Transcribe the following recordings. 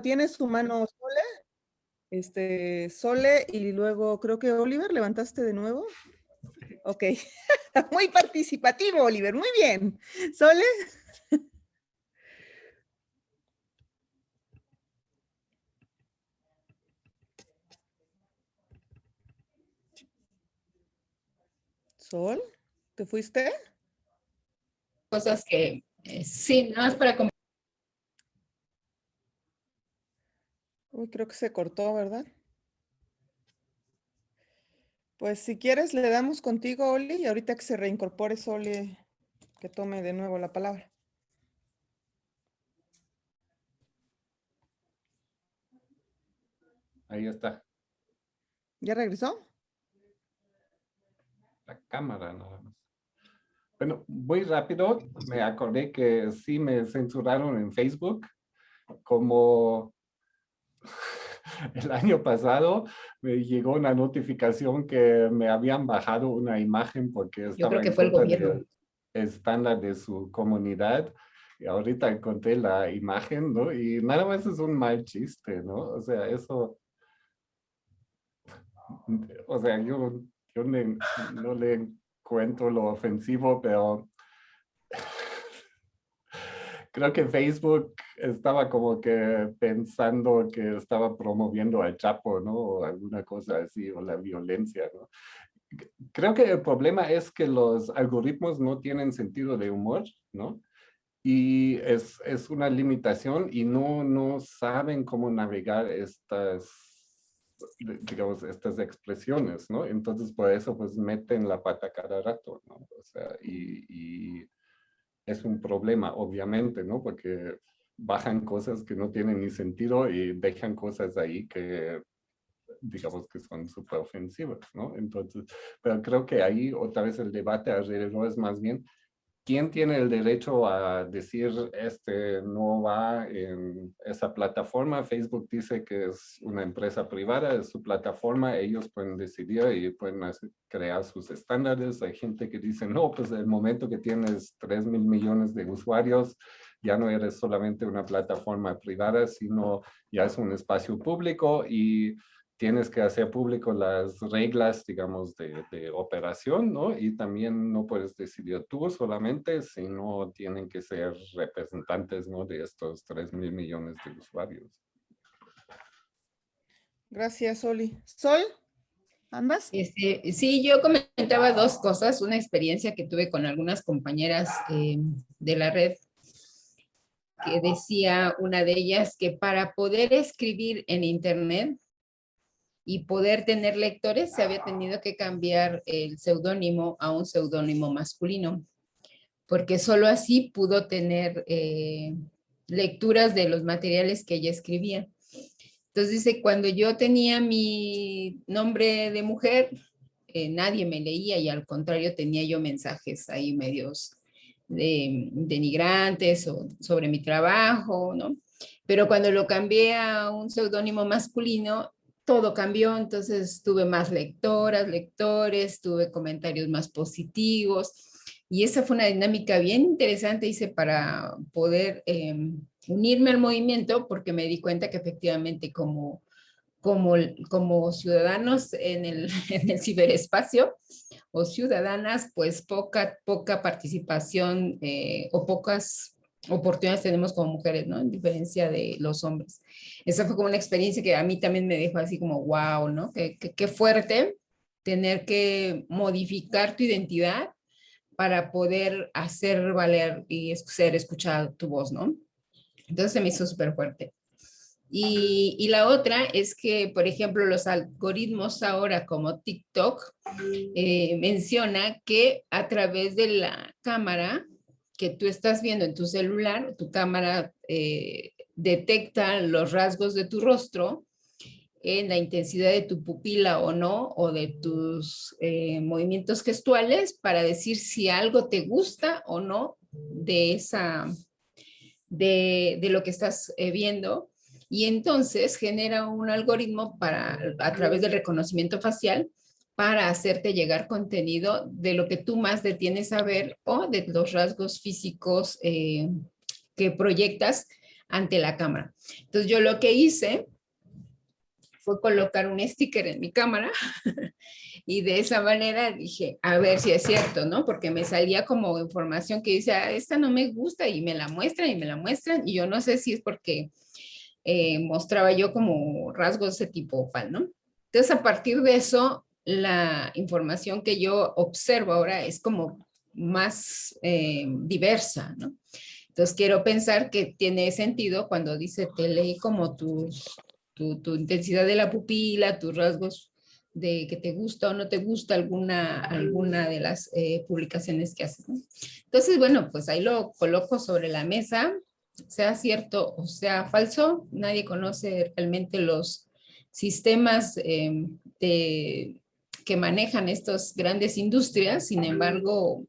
Tienes tu mano, Sole, y luego creo que Oliver, ¿levantaste de nuevo? Ok, muy participativo, Oliver, muy bien. Sole. Sol, ¿te fuiste? Cosas que sí, nada más para... Uy, creo que se cortó, ¿verdad? Pues si quieres le damos contigo, Oli, y ahorita que se reincorpore Sole, que tome de nuevo la palabra. Ahí está. ¿Ya regresó? La cámara nada más. Bueno, muy rápido, me acordé que sí me censuraron en Facebook, como el año pasado me llegó una notificación que me habían bajado una imagen porque Yo estaba creo que en fue el contra gobierno. del estándar de su comunidad. Y ahorita encontré la imagen, ¿no? Y nada más es un mal chiste, ¿no? O sea, eso, o sea, yo no le encuentro lo ofensivo, pero creo que Facebook estaba como que pensando que estaba promoviendo al Chapo, ¿no? O alguna cosa así, o la violencia, ¿no? Creo que el problema es que los algoritmos no tienen sentido de humor, ¿no? Y es una limitación y no saben cómo navegar estas, digamos, estas expresiones, ¿no? Entonces, por eso, pues, meten la pata cada rato, ¿no? O sea, y es un problema, obviamente, ¿no? Porque bajan cosas que no tienen ni sentido y dejan cosas ahí que, digamos, que son súper ofensivas, ¿no? Entonces, pero creo que ahí otra vez el debate alrededor es más bien, ¿quién tiene el derecho a decir, no va en esa plataforma? Facebook dice que es una empresa privada, es su plataforma, ellos pueden decidir y pueden crear sus estándares. Hay gente que dice, no, pues el momento que tienes 3.000 millones de usuarios, ya no eres solamente una plataforma privada, sino ya es un espacio público y tienes que hacer público las reglas, digamos, de operación, ¿no? Y también no puedes decidir tú solamente, sino tienen que ser representantes, ¿no? De estos 3.000 millones de usuarios. Gracias, Oli. Sol, ¿andas? Sí, yo comentaba dos cosas, una experiencia que tuve con algunas compañeras de la red, que decía una de ellas que para poder escribir en internet y poder tener lectores se había tenido que cambiar el seudónimo a un seudónimo masculino, porque solo así pudo tener lecturas de los materiales que ella escribía. Entonces dice, cuando yo tenía mi nombre de mujer, nadie me leía y al contrario tenía yo mensajes ahí medios denigrantes o sobre mi trabajo, ¿no? Pero cuando lo cambié a un seudónimo masculino, todo cambió, entonces tuve más lectoras, lectores, tuve comentarios más positivos y esa fue una dinámica bien interesante, hice para poder unirme al movimiento porque me di cuenta que efectivamente como ciudadanos en el ciberespacio o ciudadanas, pues poca participación o pocas oportunidades tenemos como mujeres, ¿no? En diferencia de los hombres. Esa fue como una experiencia que a mí también me dejó así como, wow, ¿no? Qué fuerte tener que modificar tu identidad para poder hacer valer y ser escuchada tu voz, ¿no? Entonces se me hizo súper fuerte. Y la otra es que, por ejemplo, los algoritmos ahora como TikTok menciona que a través de la cámara que tú estás viendo en tu celular, tu cámara detecta los rasgos de tu rostro en la intensidad de tu pupila o no, o de tus movimientos gestuales para decir si algo te gusta o no de de lo que estás viendo. Y entonces genera un algoritmo a través del reconocimiento facial para hacerte llegar contenido de lo que tú más detienes a ver o de los rasgos físicos que proyectas ante la cámara. Entonces yo lo que hice fue colocar un sticker en mi cámara y de esa manera dije, a ver si es cierto, ¿no? Porque me salía como información que dice, esta no me gusta y me la muestran y me la muestran y yo no sé si es porque mostraba yo como rasgos de ese tipo, ¿no? Entonces a partir de eso, la información que yo observo ahora es como más diversa, ¿no? Entonces quiero pensar que tiene sentido cuando dice, te leí como tu intensidad de la pupila, tus rasgos de que te gusta o no te gusta alguna de las publicaciones que haces, ¿no? Entonces, bueno, pues ahí lo coloco sobre la mesa, sea cierto o sea falso, nadie conoce realmente los sistemas que manejan estas grandes industrias, sin embargo,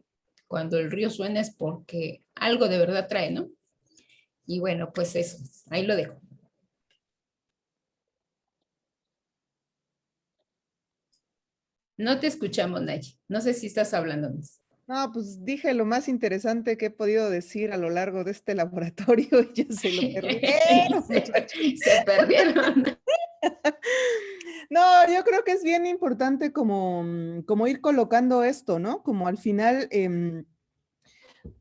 cuando el río suena es porque algo de verdad trae, ¿no? Y bueno, pues eso, ahí lo dejo. No te escuchamos, Nayi. No sé si estás hablando. No, pues dije lo más interesante que he podido decir a lo largo de este laboratorio y ya se lo perdieron, muchachos. Se perdieron. No, yo creo que es bien importante como, como ir colocando esto, ¿no? Como al final,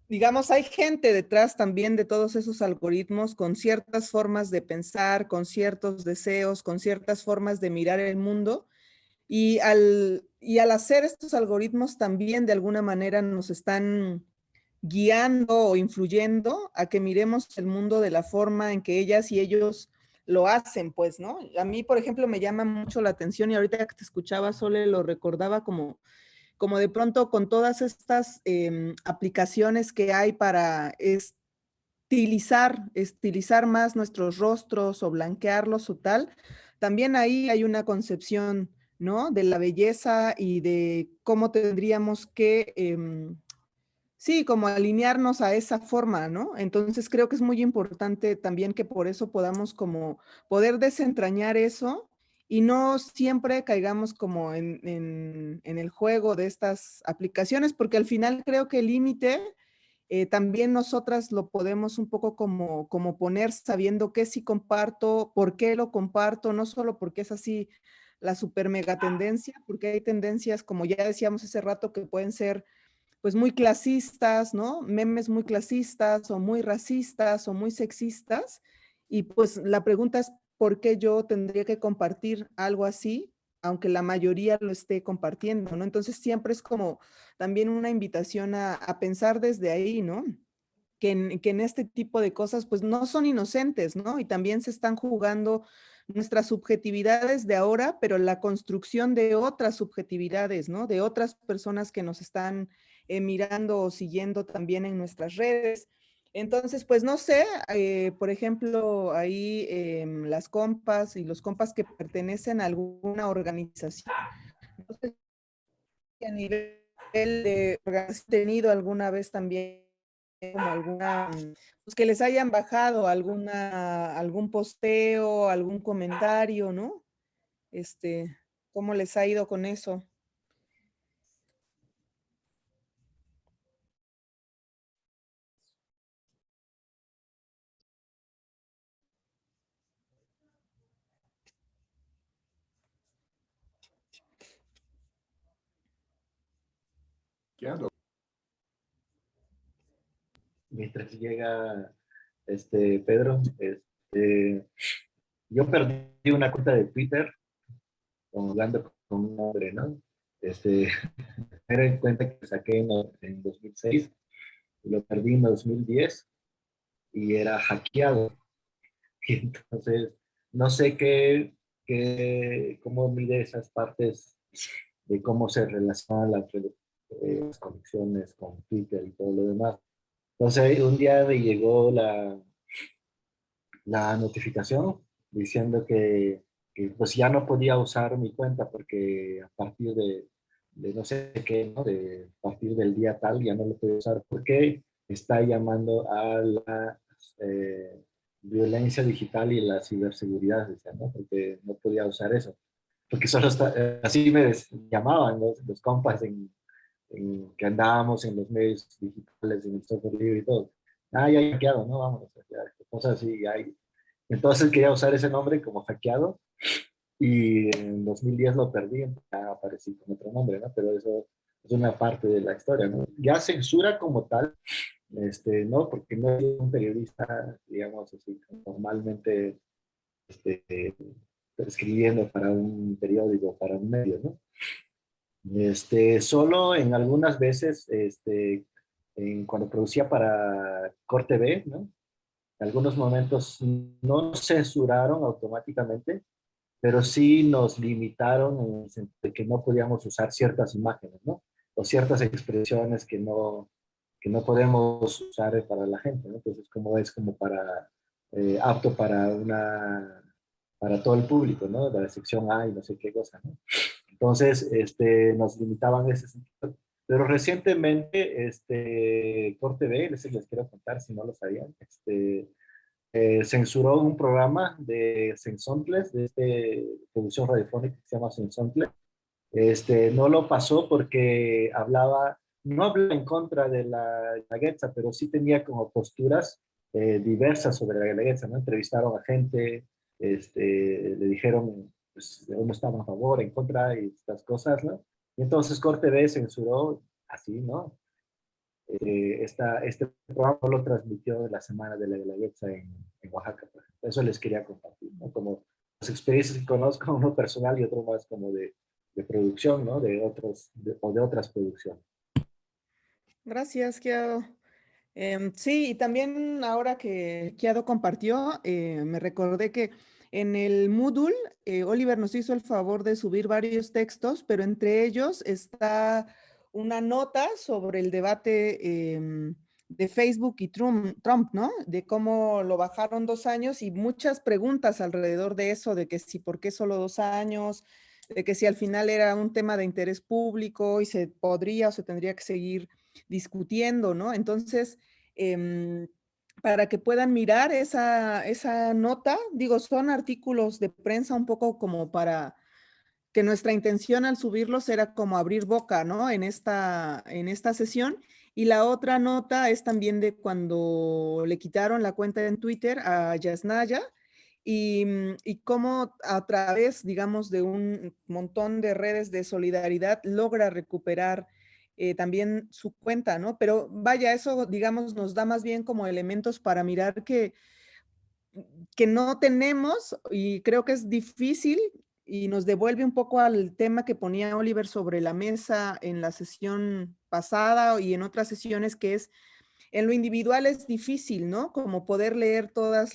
digamos, hay gente detrás también de todos esos algoritmos con ciertas formas de pensar, con ciertos deseos, con ciertas formas de mirar el mundo. Y al hacer estos algoritmos también de alguna manera nos están guiando o influyendo a que miremos el mundo de la forma en que ellas y ellos lo hacen, pues, ¿no? A mí, por ejemplo, me llama mucho la atención y ahorita que te escuchaba, Sole, lo recordaba como de pronto con todas estas aplicaciones que hay para estilizar más nuestros rostros o blanquearlos o tal, también ahí hay una concepción, ¿no? De la belleza y de cómo tendríamos que, sí, como alinearnos a esa forma, ¿no? Entonces creo que es muy importante también que por eso podamos como poder desentrañar eso y no siempre caigamos como en el juego de estas aplicaciones, porque al final creo que el límite también nosotras lo podemos un poco como poner sabiendo qué sí comparto, por qué lo comparto, no solo porque es así la super mega tendencia, porque hay tendencias, como ya decíamos hace rato, que pueden ser pues muy clasistas, ¿no? Memes muy clasistas o muy racistas o muy sexistas. Y pues la pregunta es, ¿por qué yo tendría que compartir algo así? Aunque la mayoría lo esté compartiendo, ¿no? Entonces siempre es como también una invitación a pensar desde ahí, ¿no? Que en este tipo de cosas pues no son inocentes, ¿no? Y también se están jugando nuestras subjetividades de ahora, pero la construcción de otras subjetividades, ¿no? De otras personas que nos están mirando o siguiendo también en nuestras redes. Entonces, pues no sé, por ejemplo, ahí las compas y los compas que pertenecen a alguna organización, no sé si a nivel de organización tenido alguna vez también como alguna, pues que les hayan bajado algún posteo, algún comentario, ¿no? ¿Cómo les ha ido con eso? Claro. Mientras llega Pedro, yo perdí una cuenta de Twitter hablando con un hombre, ¿no? Era en cuenta que saqué en 2006 y lo perdí en 2010 y era hackeado. Y entonces no sé cómo mide esas partes de cómo se relacionan las conexiones con Twitter y todo lo demás. Entonces, un día me llegó la notificación diciendo que pues ya no podía usar mi cuenta porque a partir de no sé qué, ¿no? A partir del día tal ya no lo podía usar porque está llamando a la violencia digital y la ciberseguridad, decía, ¿no? Porque no podía usar eso. Porque solo así llamaban los compas que andábamos en los medios digitales, en el software libre y todo. Ah, ya hackeado, ¿no? Vamos, ya, cosas así. Ya. Entonces quería usar ese nombre como hackeado y en 2010 lo perdí, ya aparecí con otro nombre, ¿no? Pero eso es una parte de la historia, ¿no? Ya censura como tal, no, porque no soy un periodista, digamos así, normalmente escribiendo para un periódico, para un medio, ¿no? Solo en algunas veces, cuando producía para Corte B, ¿no? En algunos momentos no nos censuraron automáticamente, pero sí nos limitaron en el sentido de que no podíamos usar ciertas imágenes, ¿no? O ciertas expresiones que no podemos usar para la gente, ¿no? Entonces, como es como para, apto para todo el público, ¿no? La sección A y no sé qué cosa, ¿no? Entonces, nos limitaban ese sentido. Pero recientemente, Corte B, les quiero contar si no lo sabían, censuró un programa de Sensontles, de producción radiofónica que se llama Sensontle. No lo pasó porque no hablaba en contra de la Guelaguetza, pero sí tenía como posturas diversas sobre la Guelaguetza, ¿no? Entrevistaron a gente, le dijeron pues, de uno estaba a favor, en contra y estas cosas, ¿no? Y entonces Corte B censuró así, ¿no? Este programa lo transmitió la Semana de la Guelaguetza en Oaxaca. Por ejemplo. Eso les quería compartir, ¿no? Como las experiencias que conozco, uno personal y otro más como de producción, ¿no? O de otras producciones. Gracias, Kiado. Sí, y también ahora que Kiado compartió, me recordé que en el Moodle, Oliver nos hizo el favor de subir varios textos, pero entre ellos está una nota sobre el debate de Facebook y Trump, ¿no? De cómo lo bajaron 2 años y muchas preguntas alrededor de eso, de que si, ¿por qué solo 2 años? De que si al final era un tema de interés público y se podría o se tendría que seguir discutiendo, ¿no? Entonces, para que puedan mirar esa nota, digo, son artículos de prensa un poco como para que nuestra intención al subirlos era como abrir boca, ¿no? En esta sesión. Y la otra nota es también de cuando le quitaron la cuenta en Twitter a Yasnaya y cómo a través, digamos, de un montón de redes de solidaridad logra recuperar también su cuenta, ¿no? Pero vaya, eso, digamos, nos da más bien como elementos para mirar que no tenemos y creo que es difícil y nos devuelve un poco al tema que ponía Oliver sobre la mesa en la sesión pasada y en otras sesiones, que es en lo individual es difícil, ¿no? Como poder leer todas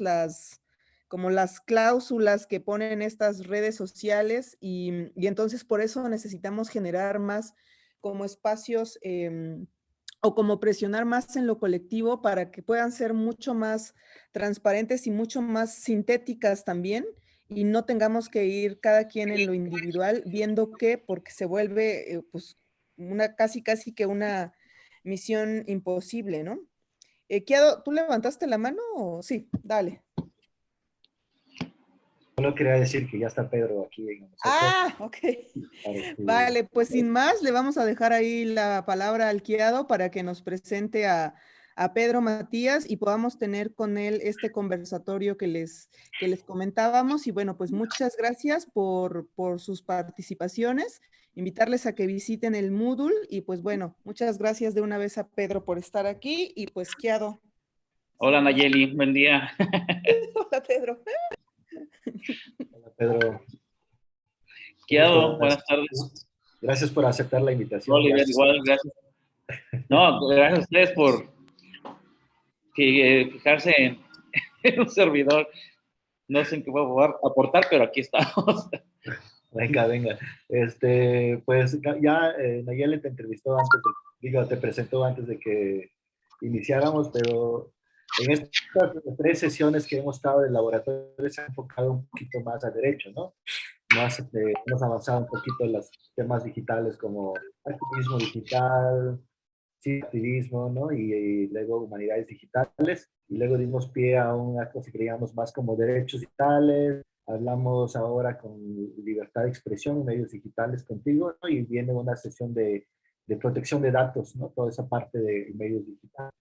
como las cláusulas que ponen estas redes sociales y entonces por eso necesitamos generar más como espacios o como presionar más en lo colectivo para que puedan ser mucho más transparentes y mucho más sintéticas también y no tengamos que ir cada quien en lo individual viendo qué, porque se vuelve pues casi que una misión imposible, ¿no? Kiado, ¿tú levantaste la mano o sí? Dale. Solo quería decir que ya está Pedro aquí en nosotros. Ah, ok. Vale, pues sin más, le vamos a dejar ahí la palabra al Kiado para que nos presente a Pedro Matías y podamos tener con él este conversatorio que les comentábamos. Y bueno, pues muchas gracias por sus participaciones. Invitarles a que visiten el Moodle y pues bueno, muchas gracias de una vez a Pedro por estar aquí y pues Kiado. Hola Nayeli, buen día. Hola Pedro. Hola Pedro. Kiado, buenas tardes. Gracias por aceptar la invitación. Oliver, igual, gracias. No, gracias a ustedes por fijarse en un servidor. no sé en qué puedo aportar, pero aquí estamos. Venga, venga. Pues ya Nayeli te entrevistó antes te presentó antes de que iniciáramos, pero en estas 3 sesiones que hemos estado en el laboratorio se ha enfocado un poquito más a derecho, ¿no? Más, hemos avanzado un poquito en los temas digitales como activismo digital, sí, activismo, ¿no? Y luego humanidades digitales, y luego dimos pie a una cosa que llamamos más como derechos digitales. Hablamos ahora con libertad de expresión en medios digitales contigo, ¿no? Y viene una sesión de protección de datos, ¿no? Toda esa parte de medios digitales.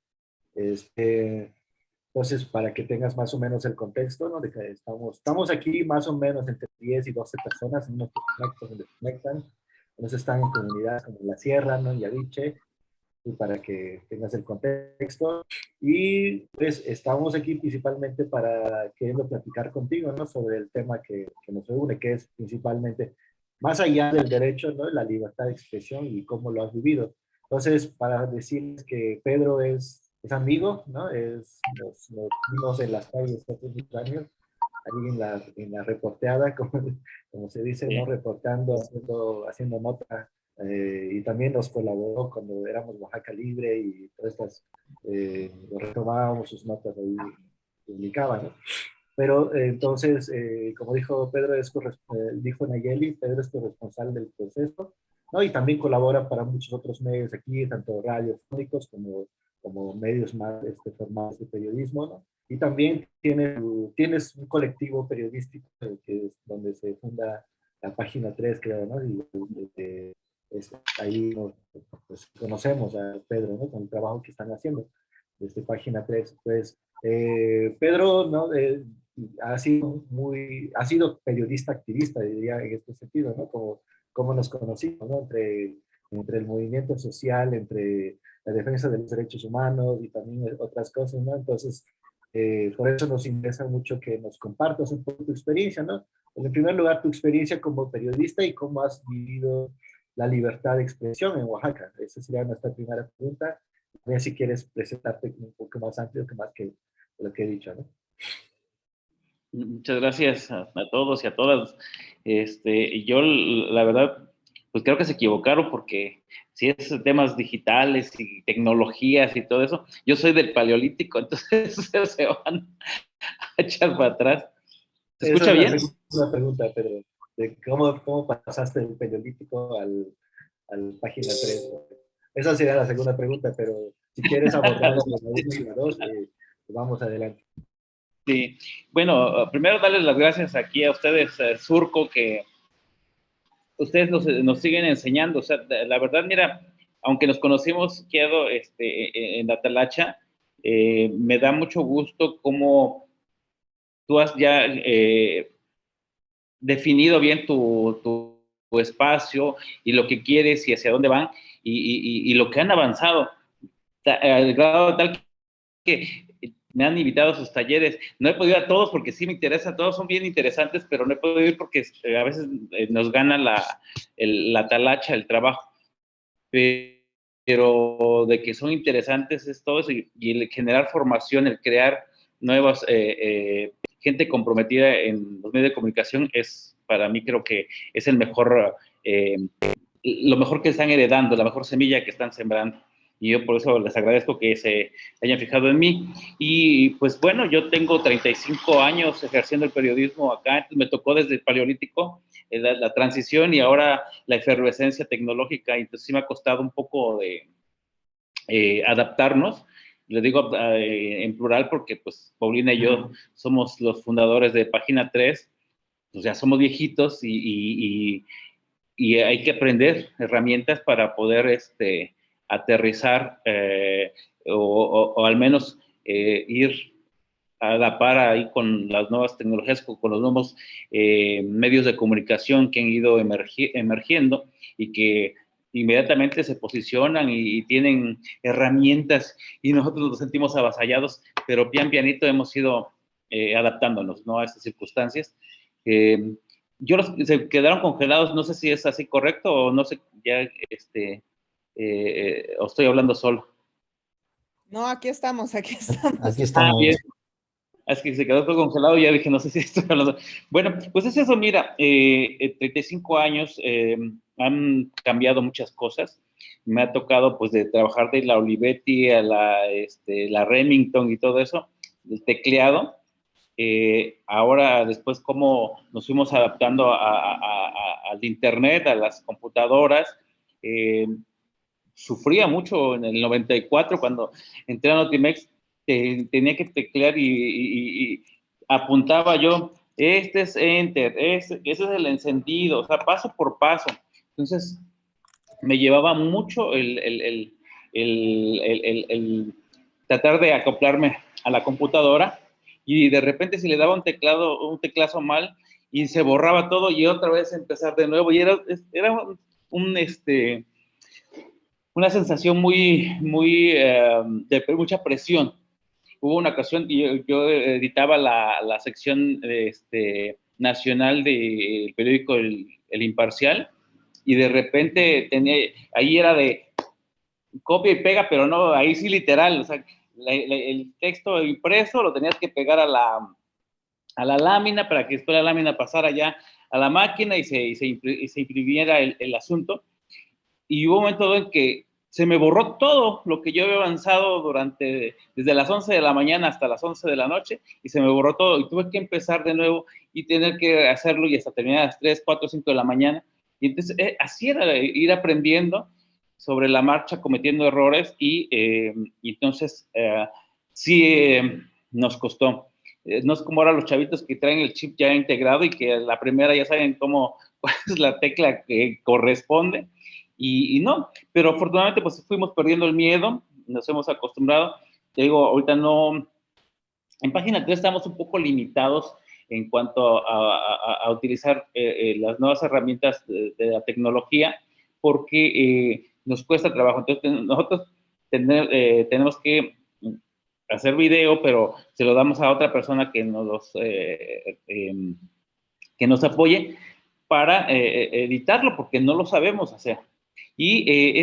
Entonces, para que tengas más o menos el contexto, ¿no? De que estamos aquí más o menos entre 10 y 12 personas, unos que se conectan, unos están en comunidades como La Sierra, ¿no? Yaviche, y para que tengas el contexto. Y pues estamos aquí principalmente para queriendo platicar contigo, ¿no? Sobre el tema que nos reúne, que es principalmente, más allá del derecho, ¿no? La libertad de expresión y cómo lo has vivido. Entonces, para decirles que Pedro es amigo, ¿no? Nos vimos en las calles hace muchos años, ahí en la reporteada, como se dice, ¿no? Reportando, haciendo nota, y también nos colaboró cuando éramos Oaxaca Libre y todas estas, retomábamos sus notas ahí, publicaban, ¿no? Pero entonces, como dijo Pedro, dijo Nayeli, Pedro es corresponsal del proceso, ¿no? Y también colabora para muchos otros medios aquí, tanto radiofónicos como medios más formales de periodismo, ¿no? Y también tienes un colectivo periodístico que es donde se funda la página 3, creo, ¿no? Y ahí pues, conocemos a Pedro, ¿no? Con el trabajo que están haciendo desde página 3. Pues, Pedro, ¿no? Ha sido periodista activista, diría, en este sentido, ¿no? Como nos conocimos, ¿no? Entre el movimiento social, entre la defensa de los derechos humanos y también otras cosas, ¿no? Entonces, por eso nos interesa mucho que nos compartas un poco tu experiencia, ¿no? En primer lugar, tu experiencia como periodista y cómo has vivido la libertad de expresión en Oaxaca. Esa sería nuestra primera pregunta. A ver si quieres presentarte un poco más amplio que más que lo que he dicho, ¿no? Muchas gracias a todos y a todas. Yo, la verdad, pues creo que se equivocaron porque si es temas digitales y tecnologías y todo eso, yo soy del Paleolítico, entonces se van a echar para atrás. ¿Se Esa escucha es la bien? segunda pregunta, Pedro. De cómo pasaste del periodístico al página 3. Esa sería la segunda pregunta, pero si quieres abordar la 1 y la 2, vamos adelante. Sí. Bueno, primero darles las gracias aquí a ustedes, Surco, que ustedes nos siguen enseñando. O sea, la verdad, mira, aunque nos conocimos, Quedo, en la Talacha, me da mucho gusto cómo tú has ya definido bien tu espacio y lo que quieres y hacia dónde van y lo que han avanzado, al grado tal que me han invitado a sus talleres. No he podido ir a todos porque sí me interesa, todos son bien interesantes, pero no he podido ir porque a veces nos gana la talacha, el trabajo. Pero de que son interesantes es todo eso y el generar formación, el crear nuevas, gente comprometida en los medios de comunicación es, para mí creo que es el mejor, lo mejor que están heredando, la mejor semilla que están sembrando. Y yo por eso les agradezco que se hayan fijado en mí. Y pues bueno, yo tengo 35 años ejerciendo el periodismo acá, me tocó desde el Paleolítico, la transición y ahora la efervescencia tecnológica, entonces sí me ha costado un poco de adaptarnos. Le digo en plural porque pues Paulina y yo somos los fundadores de Página 3, o sea, somos viejitos y hay que aprender herramientas para poder aterrizar o al menos ir a la par ahí con las nuevas tecnologías, con los nuevos medios de comunicación que han ido emergiendo y que inmediatamente se posicionan y tienen herramientas y nosotros nos sentimos avasallados, pero pianito hemos ido adaptándonos, ¿no? A estas circunstancias. Se quedaron congelados, no sé si es así correcto o no sé, ya o estoy hablando solo. No, aquí estamos, aquí estamos. Aquí Ah, bien. estamos. Es que se quedó todo congelado y ya dije, no sé si estoy hablando. Bueno, pues es eso, mira, 35 años han cambiado muchas cosas. Me ha tocado, pues, de trabajar de la Olivetti a la Remington y todo eso, el tecleado. Ahora, después, cómo nos fuimos adaptando al internet, a las computadoras. Sufría mucho en el 94 cuando entré a Notimex, tenía que teclear y apuntaba yo, este es Enter, ese es el encendido, o sea, paso por paso. Entonces, me llevaba mucho el tratar de acoplarme a la computadora y de repente si le daba un teclazo mal y se borraba todo y otra vez empezar de nuevo y era una sensación de mucha presión. Hubo una ocasión y yo editaba la sección nacional del periódico el Imparcial y de repente ahí era de copia y pega, pero no, ahí sí literal, o sea, el texto impreso lo tenías que pegar a la lámina para que después la lámina pasara ya a la máquina y se imprimiera el asunto. Y hubo un momento en que se me borró todo lo que yo había avanzado desde las 11 de la mañana hasta las 11 de la noche, y se me borró todo, y tuve que empezar de nuevo y tener que hacerlo y hasta terminar a las 3, 4, 5 de la mañana. Y entonces así era ir aprendiendo sobre la marcha, cometiendo errores, y entonces sí nos costó. No es como ahora los chavitos que traen el chip ya integrado y que a la primera ya saben cuál es la tecla que corresponde. Y no, pero afortunadamente pues fuimos perdiendo el miedo, nos hemos acostumbrado. Te digo, ahorita no, en página 3 estamos un poco limitados en cuanto a utilizar las nuevas herramientas de la tecnología, porque nos cuesta trabajo. Entonces nosotros tenemos que hacer video, pero se lo damos a otra persona que nos apoye para editarlo, porque no lo sabemos hacer. Y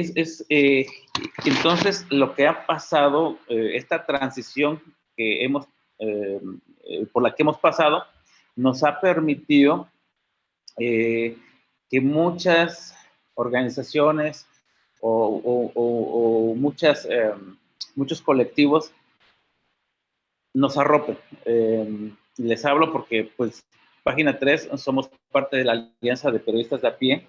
entonces lo que ha pasado, esta transición que por la que hemos pasado, nos ha permitido que muchas organizaciones o muchos colectivos nos arropen. Les hablo porque, pues, Página 3 somos parte de la Alianza de Periodistas de a Pie,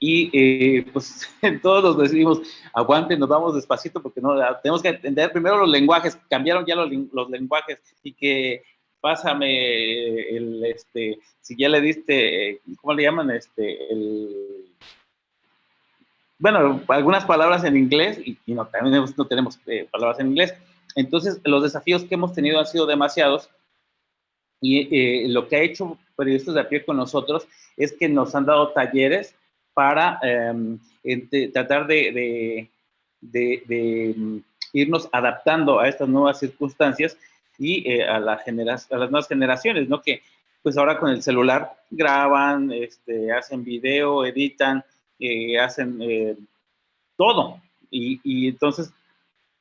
y pues todos nos decimos, aguanten, nos vamos despacito porque no tenemos que entender primero los lenguajes. Cambiaron ya los lenguajes, y que pásame si ya le diste, ¿cómo le llaman? Bueno, algunas palabras en inglés, y no, también no tenemos palabras en inglés. Entonces, los desafíos que hemos tenido han sido demasiados, y lo que ha hecho Periodistas de a Pie con nosotros es que nos han dado talleres para tratar de irnos adaptando a estas nuevas circunstancias y a las nuevas generaciones, ¿no? Que pues ahora con el celular graban, hacen video, editan, hacen todo, y entonces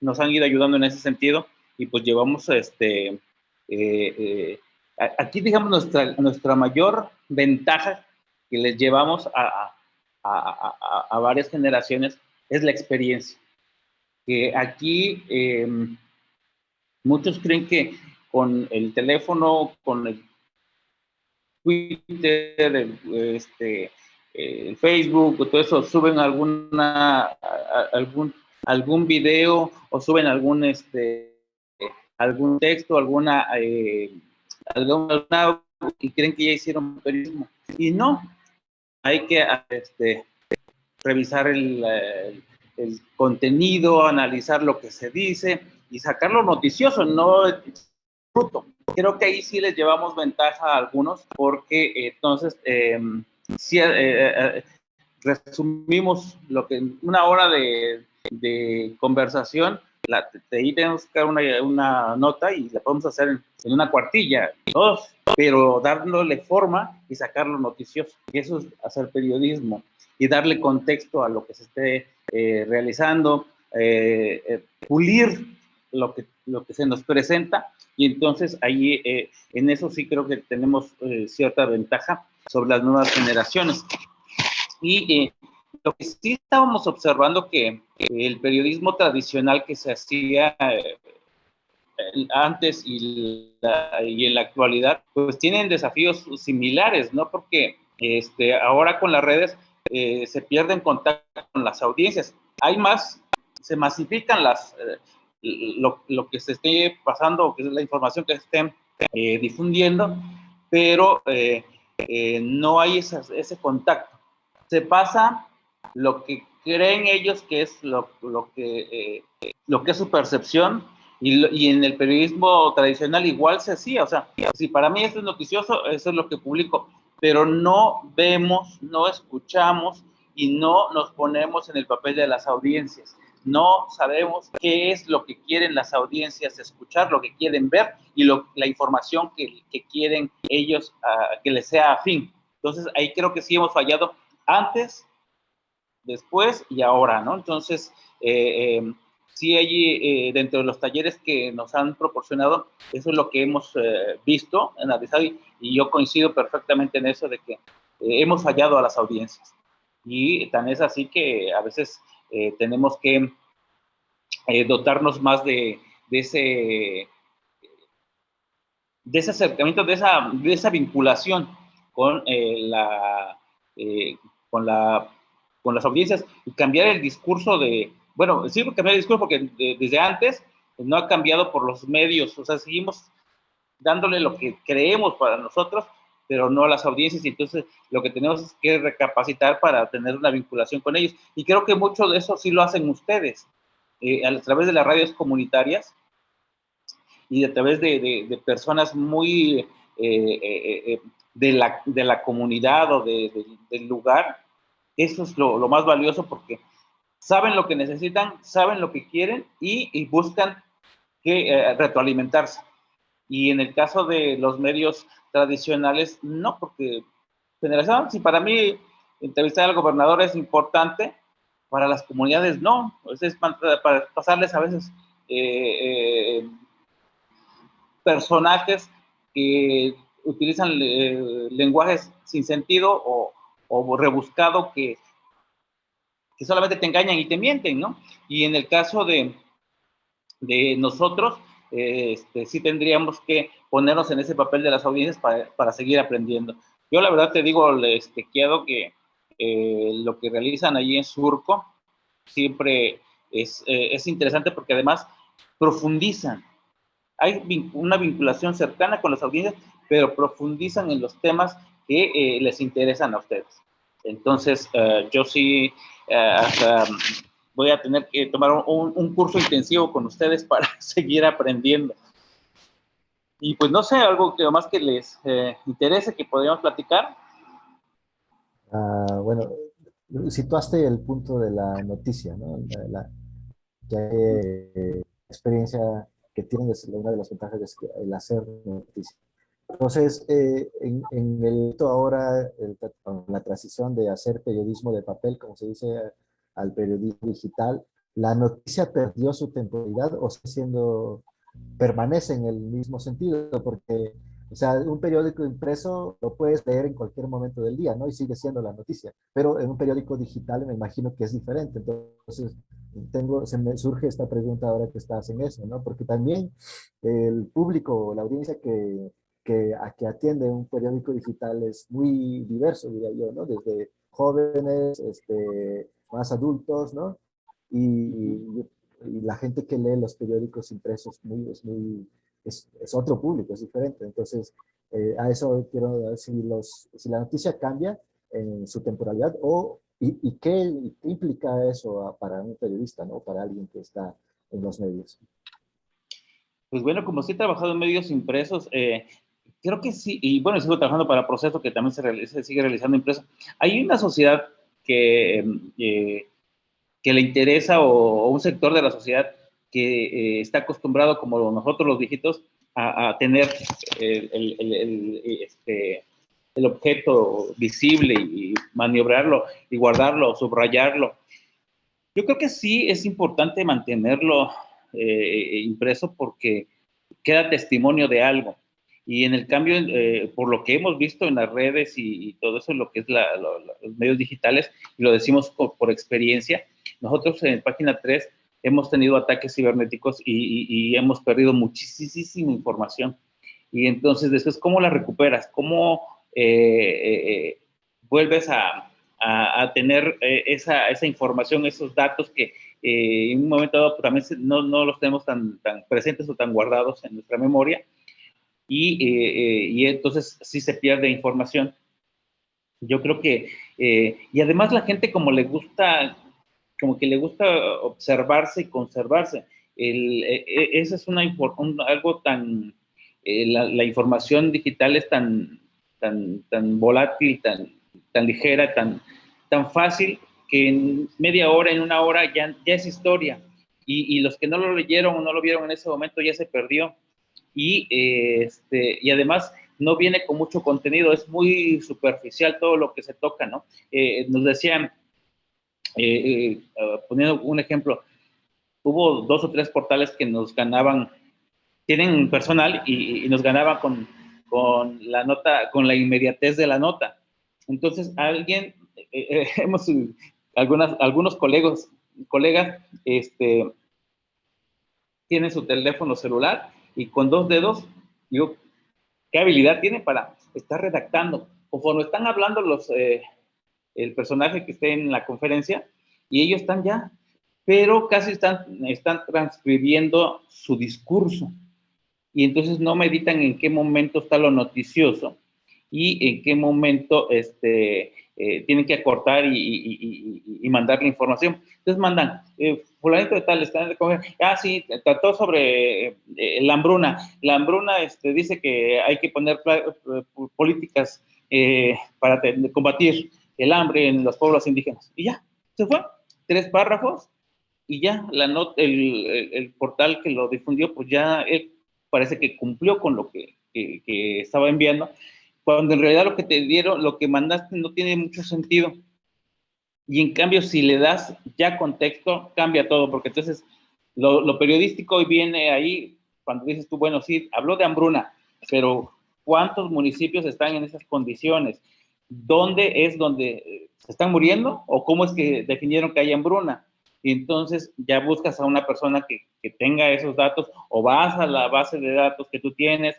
nos han ido ayudando en ese sentido, y pues llevamos aquí, digamos, nuestra mayor ventaja que les llevamos a varias generaciones es la experiencia. Que aquí muchos creen que con el teléfono, con el Twitter, el Facebook, todo eso, suben algún video o suben algún texto, y creen que ya hicieron periodismo. Y no, hay que revisar el contenido, analizar lo que se dice y sacarlo noticioso, no fruto. Creo que ahí sí les llevamos ventaja a algunos, porque entonces sí, resumimos lo que en una hora de conversación, de ahí tenemos que dar una nota y la podemos hacer en una cuartilla, dos, pero dándole forma y sacarlo noticioso. Y eso es hacer periodismo, y darle contexto a lo que se esté realizando, pulir lo que se nos presenta, y entonces ahí en eso sí creo que tenemos cierta ventaja sobre las nuevas generaciones. Y lo que sí estábamos observando que el periodismo tradicional que se hacía antes y en la actualidad, pues tienen desafíos similares, ¿no? Porque ahora con las redes se pierden contacto con las audiencias. Hay más, se masifican lo que se esté pasando, que es la información que se estén difundiendo, pero no hay ese contacto. Se pasa lo que creen ellos que es lo que es su percepción, y en el periodismo tradicional igual se hacía. O sea, si para mí esto es noticioso, eso es lo que publico, pero no vemos, no escuchamos y no nos ponemos en el papel de las audiencias. No sabemos qué es lo que quieren las audiencias escuchar, lo que quieren ver y la información que quieren ellos que les sea afín. Entonces, ahí creo que sí hemos fallado antes, después y ahora, ¿no? Entonces, sí hay dentro de los talleres que nos han proporcionado, eso es lo que hemos visto, analizado, y yo coincido perfectamente en eso de que hemos fallado a las audiencias. Y tan es así que a veces tenemos que dotarnos más de ese acercamiento, de esa vinculación con eh, con con las audiencias, y cambiar el discurso bueno, sí, cambiar el discurso porque desde antes no ha cambiado por los medios. O sea, seguimos dándole lo que creemos para nosotros, pero no a las audiencias, y entonces lo que tenemos es que recapacitar para tener una vinculación con ellos, y creo que mucho de eso sí lo hacen ustedes, a través de las radios comunitarias y a través de personas muy de la comunidad o del lugar. Eso es lo más valioso, porque saben lo que necesitan, saben lo que quieren y buscan retroalimentarse. Y en el caso de los medios tradicionales, no, porque generación, si para mí entrevistar al gobernador es importante, para las comunidades no. Es para pasarles a veces personajes que utilizan lenguajes sin sentido o rebuscado, que solamente te engañan y te mienten, ¿no? Y en el caso de nosotros, sí tendríamos que ponernos en ese papel de las audiencias para seguir aprendiendo. Yo la verdad te digo, quiero que lo que realizan allí en Surco siempre es interesante, porque además profundizan. Hay una vinculación cercana con las audiencias, pero profundizan en los temas que les interesan a ustedes. Entonces, yo sí voy a tener que tomar un curso intensivo con ustedes para seguir aprendiendo. Y pues no sé, algo que más que les interese que podríamos platicar. Bueno, situaste el punto de la noticia, ¿no? Experiencia que tienen es una de las ventajas, es el hacer noticia. Entonces, en ahora, la transición de hacer periodismo de papel, como se dice, al periodismo digital, ¿la noticia perdió su temporalidad o permanece en el mismo sentido? Porque, o sea, un periódico impreso lo puedes leer en cualquier momento del día, ¿no? Y sigue siendo la noticia. Pero en un periódico digital me imagino que es diferente. Entonces, se me surge esta pregunta ahora que estás en eso, ¿no? Porque también el público, la audiencia que atiende un periódico digital es muy diverso, diría yo, ¿no? Desde jóvenes, más adultos, ¿no? Y la gente que lee los periódicos impresos es otro público, es diferente. Entonces, a eso quiero ver si la noticia cambia en su temporalidad y qué implica eso para un periodista, ¿no? Para alguien que está en los medios. Pues bueno, como sí he trabajado en medios impresos, creo que sí, y bueno, sigo trabajando para Proceso, que también se sigue realizando impreso. Hay una sociedad que le interesa, o un sector de la sociedad que está acostumbrado, como nosotros los viejitos, a tener el objeto visible y maniobrarlo y guardarlo, subrayarlo. Yo creo que sí es importante mantenerlo impreso porque queda testimonio de algo. Y en el cambio, por lo que hemos visto en las redes y todo eso, lo que es los medios digitales, y lo decimos por experiencia, nosotros en Página 3 hemos tenido ataques cibernéticos y hemos perdido muchísima información. Y entonces, después, ¿cómo la recuperas? ¿Cómo vuelves a tener esa información, esos datos que en un momento dado también no los tenemos tan presentes o tan guardados en nuestra memoria? Y entonces sí se pierde información. Yo creo que, y además la gente como que le gusta observarse y conservarse. Esa es algo tan, la información digital es tan volátil, tan ligera, tan fácil, que en media hora, en una hora ya es historia. Y los que no lo leyeron o no lo vieron en ese momento ya se perdió. Y además no viene con mucho contenido, es muy superficial todo lo que se toca, ¿no? Nos decían, poniendo un ejemplo, hubo 2 o 3 portales que nos ganaban, tienen personal y nos ganaban con la nota, con la inmediatez de la nota. Entonces, algunos colegas tienen su teléfono celular y con 2 dedos, digo, ¿qué habilidad tiene para estar redactando? Conforme están hablando el personaje que esté en la conferencia, y ellos están ya, pero casi están transcribiendo su discurso. Y entonces no meditan en qué momento está lo noticioso y en qué momento tienen que acortar y mandar la información. Entonces mandan, fulanito de tal, está en el conferencia, sí, trató sobre la hambruna. La hambruna dice que hay que poner políticas para combatir el hambre en los pueblos indígenas. Y ya, se fue, 3 párrafos, y ya el portal que lo difundió, pues ya él parece que cumplió con lo que estaba enviando, cuando en realidad lo que te dieron, lo que mandaste no tiene mucho sentido. Y en cambio, si le das ya contexto, cambia todo, porque entonces lo periodístico hoy viene ahí, cuando dices tú, bueno, sí, habló de hambruna, pero ¿cuántos municipios están en esas condiciones? ¿Dónde es donde se están muriendo? ¿O cómo es que definieron que hay hambruna? Y entonces ya buscas a una persona que tenga esos datos, o vas a la base de datos que tú tienes,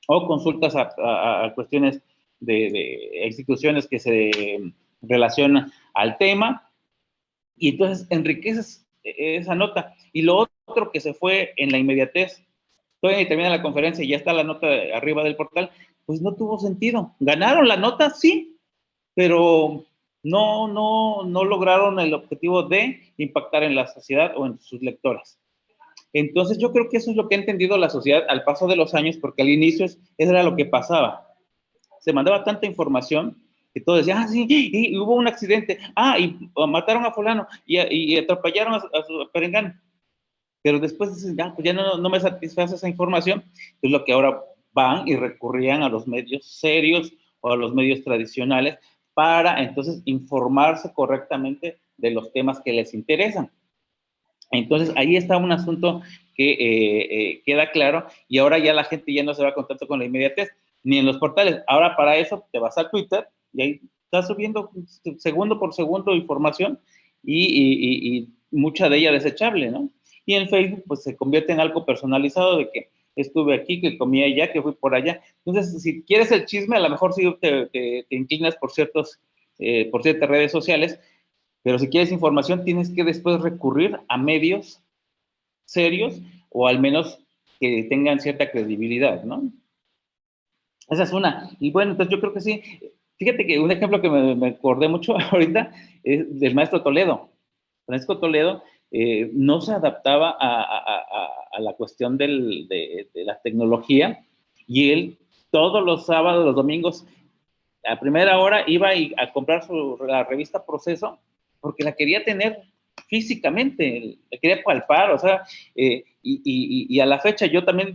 o consultas a cuestiones de instituciones que se relacionan al tema, y entonces enriqueces esa nota. Y lo otro que se fue en la inmediatez, todavía termina la conferencia y ya está la nota arriba del portal, pues no tuvo sentido. Ganaron la nota, sí, pero no lograron el objetivo de impactar en la sociedad o en sus lectores. Entonces yo creo que eso es lo que ha entendido la sociedad al paso de los años, porque al inicio eso era lo que pasaba. Se mandaba tanta información que todos decían, sí, y hubo un accidente, y mataron a fulano, y atropellaron a su perengano. Pero después dicen, pues ya no me satisface esa información. Es lo que ahora van y recurrían a los medios serios o a los medios tradicionales para entonces informarse correctamente de los temas que les interesan. Entonces, ahí está un asunto que queda claro, y ahora ya la gente ya no se va a contacto con la inmediatez, ni en los portales. Ahora para eso te vas a Twitter y ahí estás subiendo segundo por segundo información y mucha de ella desechable, ¿no? Y en Facebook pues se convierte en algo personalizado de que estuve aquí, que comí allá, que fui por allá. Entonces, si quieres el chisme, a lo mejor sí te inclinas por ciertas redes sociales, pero si quieres información, tienes que después recurrir a medios serios o al menos que tengan cierta credibilidad, ¿no? Esa es una. Y bueno, entonces yo creo que sí. Fíjate que un ejemplo que me acordé mucho ahorita es del maestro Toledo. Francisco Toledo no se adaptaba a la cuestión de la tecnología, y él todos los sábados, los domingos, a primera hora iba a comprar la revista Proceso, porque la quería tener físicamente, la quería palpar, o sea, y a la fecha yo también,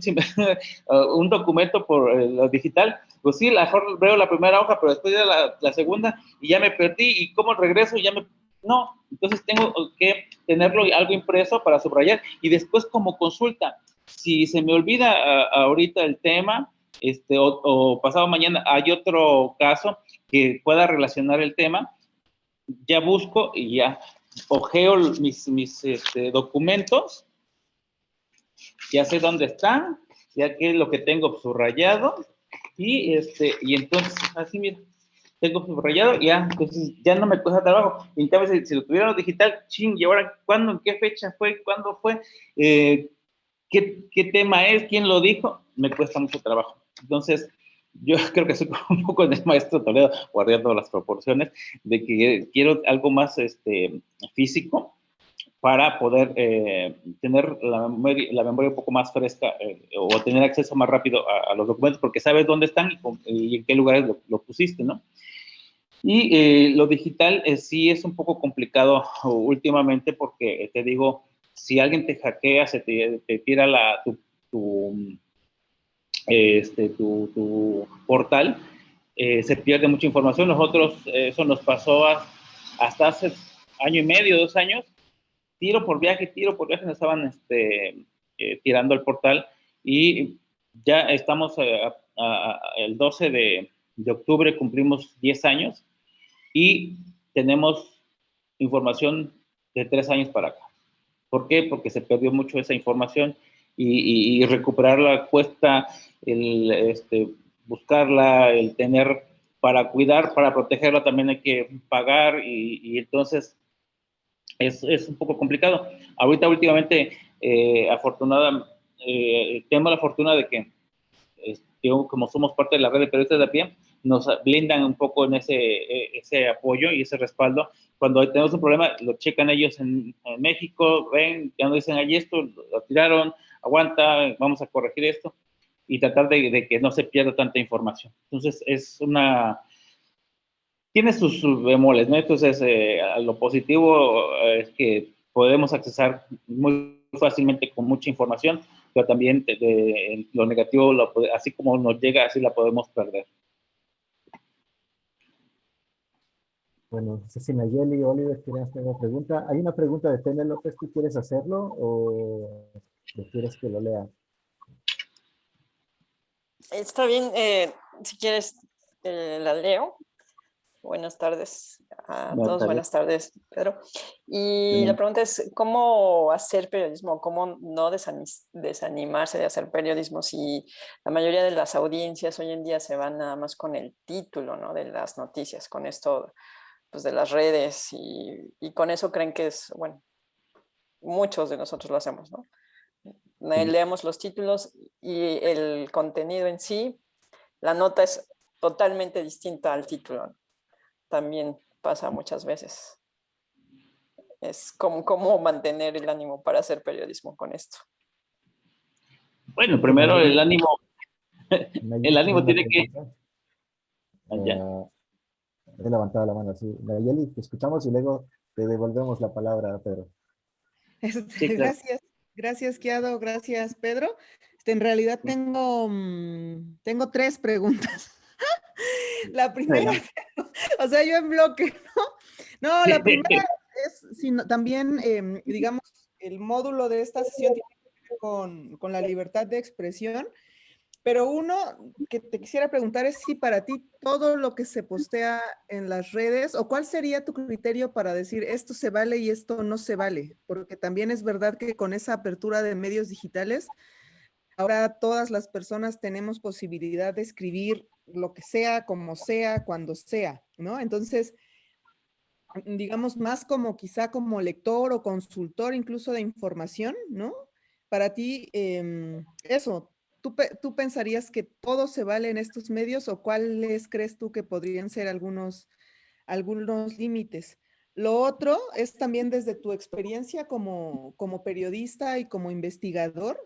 un documento por lo digital, pues sí, a lo mejor veo la primera hoja, pero después ya la segunda, y ya me perdí, y cómo regreso, y ya No, entonces tengo que tenerlo algo impreso para subrayar y después como consulta. Si se me olvida ahorita el tema, o pasado mañana hay otro caso que pueda relacionar el tema, ya busco y ya ojeo mis documentos, ya sé dónde están, ya qué es lo que tengo subrayado y entonces así mira, tengo subrayado y ya, entonces ya no me cuesta trabajo. En cambio, si lo tuviera digital, ching, ¿y ahora cuándo, en qué fecha fue, cuándo fue, qué tema es, quién lo dijo? Me cuesta mucho trabajo. Entonces, yo creo que soy un poco el maestro Toledo, guardando las proporciones, de que quiero algo más físico para poder tener la memoria un poco más fresca o tener acceso más rápido a los documentos, porque sabes dónde están y en qué lugares lo pusiste, ¿no? Y lo digital sí es un poco complicado últimamente porque, te digo, si alguien te hackea, te tira tu portal, se pierde mucha información. Nosotros, eso nos pasó hasta hace año y medio, 2 años, tiro por viaje, nos estaban tirando el portal y ya estamos, el 12 de octubre cumplimos 10 años y tenemos información de 3 años para acá. ¿Por qué? Porque se perdió mucho esa información y recuperarla cuesta buscarla, el tener para cuidar, para protegerla también hay que pagar y entonces es un poco complicado. Ahorita últimamente, tenemos la fortuna de que como somos parte de la red de periodistas de a pie, nos blindan un poco en ese apoyo y ese respaldo. Cuando tenemos un problema, lo checan ellos en México, ven, ya nos dicen, ahí esto, lo tiraron, aguanta, vamos a corregir esto, y tratar de que no se pierda tanta información. Entonces, tiene sus bemoles, ¿no? Entonces, lo positivo es que podemos accesar muy fácilmente con mucha información, pero también lo negativo, así como nos llega, así la podemos perder. Bueno, no sé si Nayeli o Oliver quieren hacer una pregunta. Hay una pregunta de Tene López, ¿tú quieres hacerlo o prefieres que lo lea? Está bien, si quieres, la leo. Buenas tardes a todos, buenas tardes, Pedro. Y la pregunta es, ¿cómo hacer periodismo? ¿Cómo no desanimarse de hacer periodismo si la mayoría de las audiencias hoy en día se van nada más con el título, ¿no?, de las noticias, con esto pues, de las redes y con eso creen que es, bueno, muchos de nosotros lo hacemos, ¿no? Leemos los títulos y el contenido en sí, la nota es totalmente distinta al título. También pasa muchas veces. Es cómo mantener el ánimo para hacer periodismo con esto. Bueno, primero el ánimo. El ánimo tiene que... He levantado la mano, sí. Nayeli, te escuchamos y luego te devolvemos la palabra a Pedro. Sí, claro. Gracias, Kiado, gracias, Pedro. En realidad tengo 3 preguntas. La primera, o sea, yo en bloque, ¿no? No, la primera es, también, digamos, el módulo de esta sesión tiene que ver con la libertad de expresión, pero uno que te quisiera preguntar es si para ti todo lo que se postea en las redes, o cuál sería tu criterio para decir esto se vale y esto no se vale, porque también es verdad que con esa apertura de medios digitales, ahora todas las personas tenemos posibilidad de escribir lo que sea, como sea, cuando sea, ¿no? Entonces, digamos, más como quizá como lector o consultor incluso de información, ¿no? Para ti, eso, ¿tú pensarías que todo se vale en estos medios o cuáles crees tú que podrían ser algunos límites? Lo otro es también desde tu experiencia como periodista y como investigador,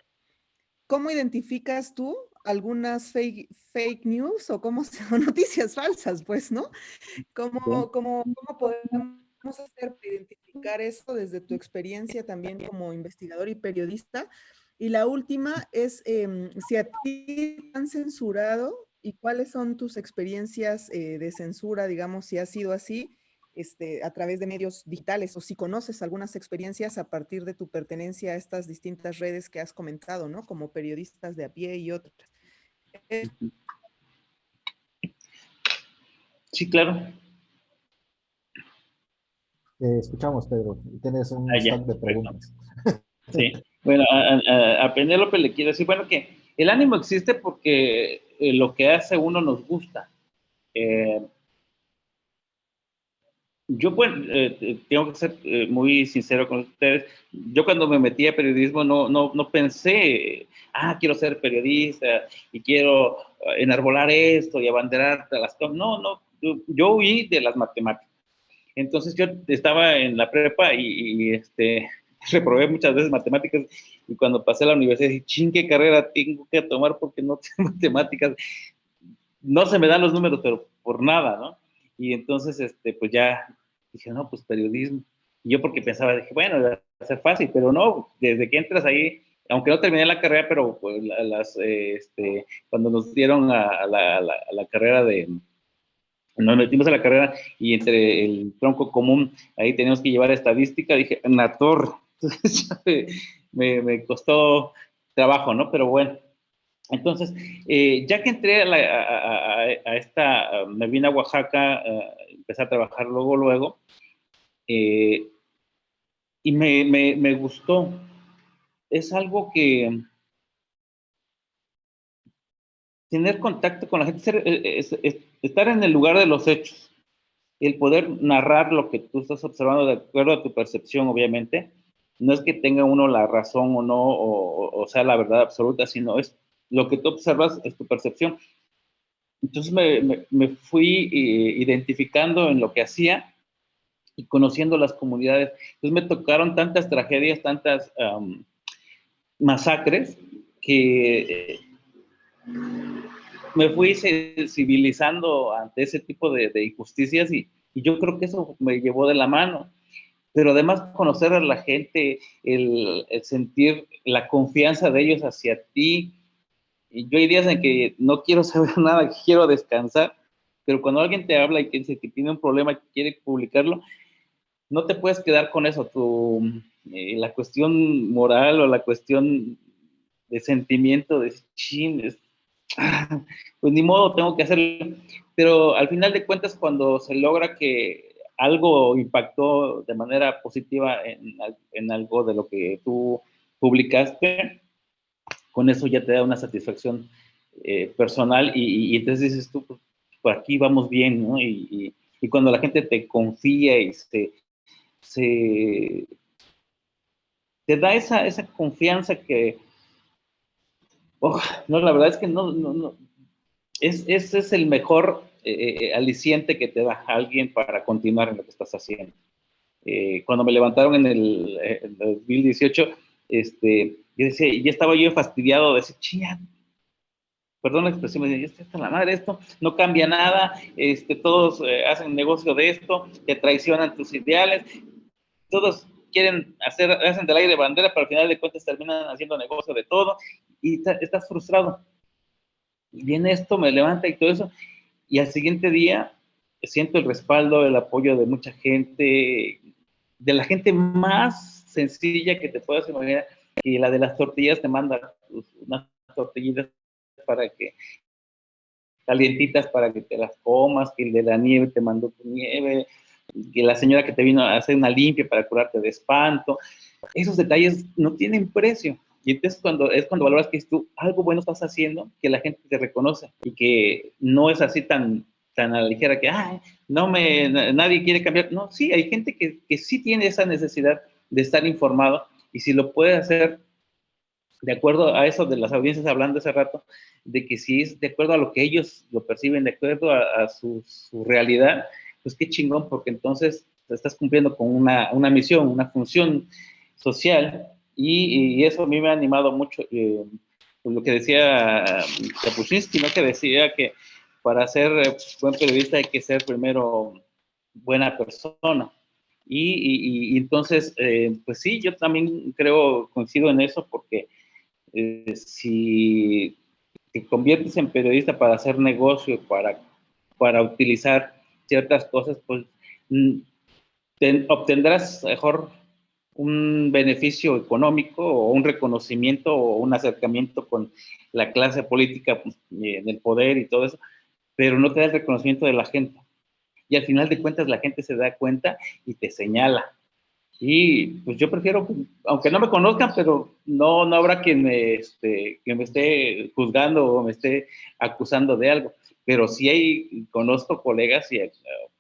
¿cómo identificas tú algunas fake news o o noticias falsas, pues, ¿no? ¿Cómo podemos hacer para identificar eso desde tu experiencia también como investigador y periodista? Y la última es si a ti te han censurado y cuáles son tus experiencias de censura, digamos, si ha sido así, a través de medios digitales, o si conoces algunas experiencias a partir de tu pertenencia a estas distintas redes que has comentado, ¿no? Como periodistas de a pie y otras. Sí, claro. Escuchamos, Pedro. Tienes un Ya, stock de perfecto. preguntas. Sí. Bueno, a Penélope le quiero decir, bueno, que el ánimo existe porque lo que hace uno nos gusta. Yo, pues, tengo que ser muy sincero con ustedes. Yo cuando me metí a periodismo no pensé, quiero ser periodista y quiero enarbolar esto y abanderar las cosas. No, yo huí de las matemáticas. Entonces yo estaba en la prepa y reprobé muchas veces matemáticas, y cuando pasé a la universidad dije, ching, ¿qué carrera tengo que tomar porque no tengo matemáticas? No se me dan los números, pero por nada, ¿no? Y entonces, pues ya dije, no, pues periodismo. Y yo porque pensaba, dije, bueno, va a ser fácil, pero no, desde que entras ahí, aunque no terminé la carrera, pero pues, cuando nos dieron a la carrera nos metimos a la carrera y entre el tronco común, ahí teníamos que llevar estadística, dije, una torre. Entonces me costó trabajo, ¿no? Pero bueno, entonces, ya que entré me vine a Oaxaca, empecé a trabajar luego, y me gustó. Es algo que tener contacto con la gente, estar en el lugar de los hechos, el poder narrar lo que tú estás observando de acuerdo a tu percepción, obviamente. No es que tenga uno la razón o no, o sea la verdad absoluta, sino es lo que tú observas, es tu percepción. Entonces me fui identificando en lo que hacía y conociendo las comunidades. Entonces me tocaron tantas tragedias, tantas masacres, que me fui sensibilizando ante ese tipo de injusticias, y yo creo que eso me llevó de la mano. Pero además conocer a la gente, el sentir la confianza de ellos hacia ti. Y yo hay días en que no quiero saber nada, que quiero descansar, pero cuando alguien te habla y que dice que tiene un problema y que quiere publicarlo, no te puedes quedar con eso. La cuestión moral o la cuestión de sentimiento de chin, pues ni modo, tengo que hacerlo. Pero al final de cuentas, cuando se logra que algo impactó de manera positiva en algo de lo que tú publicaste, con eso ya te da una satisfacción personal, y entonces dices tú, pues, por aquí vamos bien, ¿no? Y cuando la gente te confía y te da esa confianza que, no, la verdad es que no, ese es el mejor aliciente que te da alguien para continuar en lo que estás haciendo. Cuando me levantaron en el 2018, yo decía, ya estaba yo fastidiado de decir, chía, perdón la expresión, me decía, ya está hasta la madre esto, no cambia nada, todos hacen negocio de esto, te traicionan tus ideales, todos hacen del aire bandera, pero al final de cuentas terminan haciendo negocio de todo, y estás frustrado. Y viene esto, me levanta y todo eso, y al siguiente día siento el respaldo, el apoyo de mucha gente, de la gente más sencilla que te puedas imaginar, y la de las tortillas te manda unas tortillitas para que calientitas para que te las comas, que el de la nieve te mandó tu nieve, que la señora que te vino a hacer una limpia para curarte de espanto. Esos detalles no tienen precio. Y entonces cuando valoras que tú algo bueno estás haciendo, que la gente te reconoce y que no es así tan a la ligera que nadie quiere cambiar. No, sí, hay gente que sí tiene esa necesidad de estar informado, y si lo puede hacer de acuerdo a eso de las audiencias hablando hace rato, de que si es de acuerdo a lo que ellos lo perciben, de acuerdo a su realidad, pues qué chingón, porque entonces estás cumpliendo con una misión, una función social, y eso a mí me ha animado mucho. Pues lo que decía Kapuscinski, ¿no? Que decía que para ser buen periodista hay que ser primero buena persona. Y entonces, pues sí, yo también coincido en eso, porque si te conviertes en periodista para hacer negocio, para utilizar ciertas cosas, pues obtendrás mejor un beneficio económico o un reconocimiento o un acercamiento con la clase política del poder y todo eso, pero no te da el reconocimiento de la gente. Y al final de cuentas la gente se da cuenta y te señala. Y pues yo prefiero, aunque no me conozcan, pero no habrá quien me esté juzgando o me esté acusando de algo. Pero sí conozco colegas y